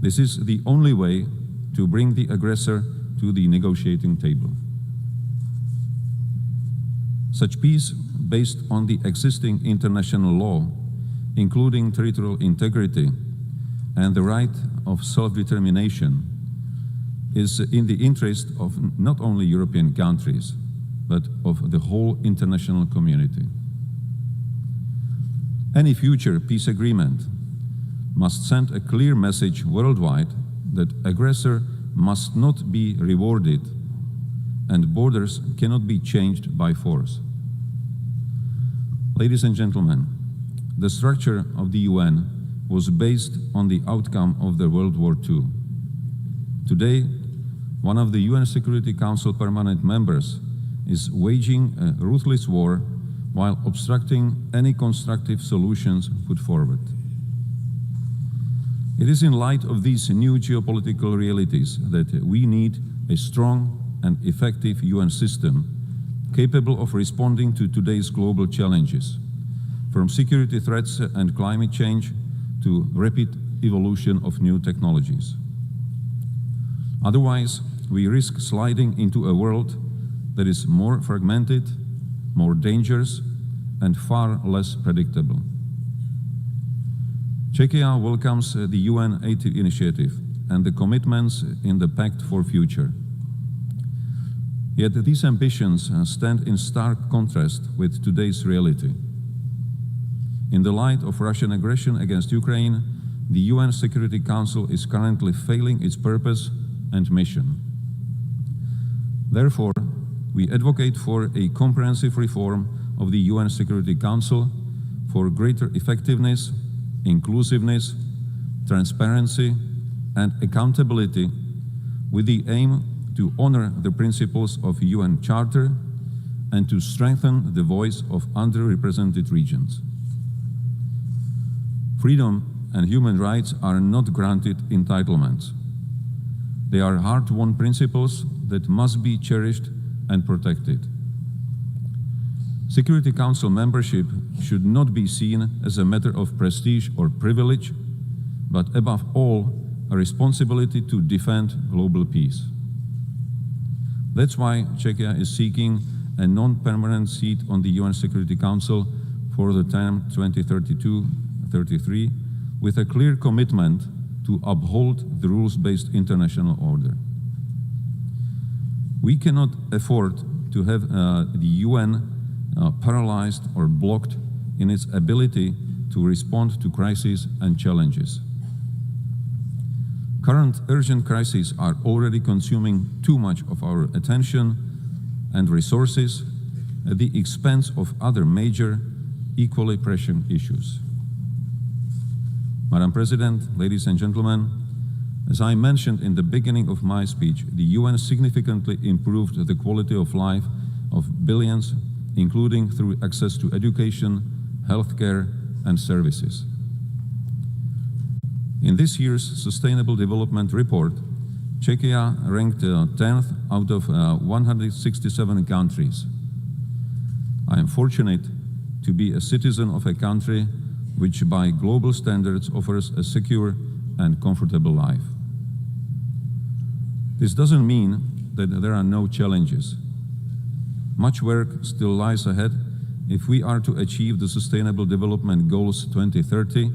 This is the only way to bring the aggressor to the negotiating table. Such peace, based on the existing international law, including territorial integrity and the right of self-determination, is in the interest of not only European countries, but of the whole international community. Any future peace agreement must send a clear message worldwide that aggressor must not be rewarded and borders cannot be changed by force. Ladies and gentlemen, the structure of the UN was based on the outcome of the World War II. Today, one of the UN Security Council permanent members is waging a ruthless war while obstructing any constructive solutions put forward. It is in light of these new geopolitical realities that we need a strong and effective UN system capable of responding to today's global challenges, from security threats and climate change to rapid evolution of new technologies. Otherwise, we risk sliding into a world that is more fragmented, more dangerous, and far less predictable. Czechia welcomes the UN 80 initiative and the commitments in the Pact for Future. Yet these ambitions stand in stark contrast with today's reality. In the light of Russian aggression against Ukraine, the UN Security Council is currently failing its purpose and mission. Therefore, we advocate for a comprehensive reform of the UN Security Council for greater effectiveness, inclusiveness, transparency, and accountability, with the aim to honor the principles of UN Charter and to strengthen the voice of underrepresented regions. Freedom and human rights are not granted entitlements. They are hard-won principles that must be cherished and protected. Security Council membership should not be seen as a matter of prestige or privilege, but above all, a responsibility to defend global peace. That's why Czechia is seeking a non-permanent seat on the UN Security Council for the term 2032-33, with a clear commitment to uphold the rules-based international order. We cannot afford to have the UN paralyzed or blocked in its ability to respond to crises and challenges. Current urgent crises are already consuming too much of our attention and resources at the expense of other major, equally pressing issues. Madam President, ladies and gentlemen, as I mentioned in the beginning of my speech, the UN significantly improved the quality of life of billions, including through access to education, healthcare, and services. In this year's Sustainable Development Report, Czechia ranked 10th out of 167 countries. I am fortunate to be a citizen of a country which by global standards offers a secure and comfortable life. This doesn't mean that there are no challenges. Much work still lies ahead if we are to achieve the Sustainable Development Goals 2030,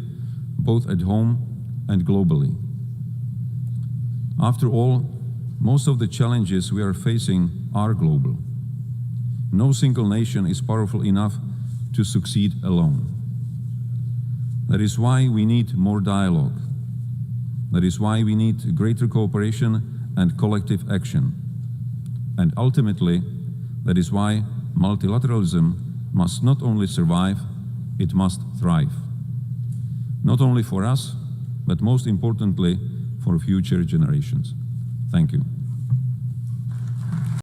both at home and globally. After all, most of the challenges we are facing are global. No single nation is powerful enough to succeed alone. That is why we need more dialogue. That is why we need greater cooperation and collective action. And ultimately, that is why multilateralism must not only survive, it must thrive. Not only for us, but most importantly, for future generations. Thank you.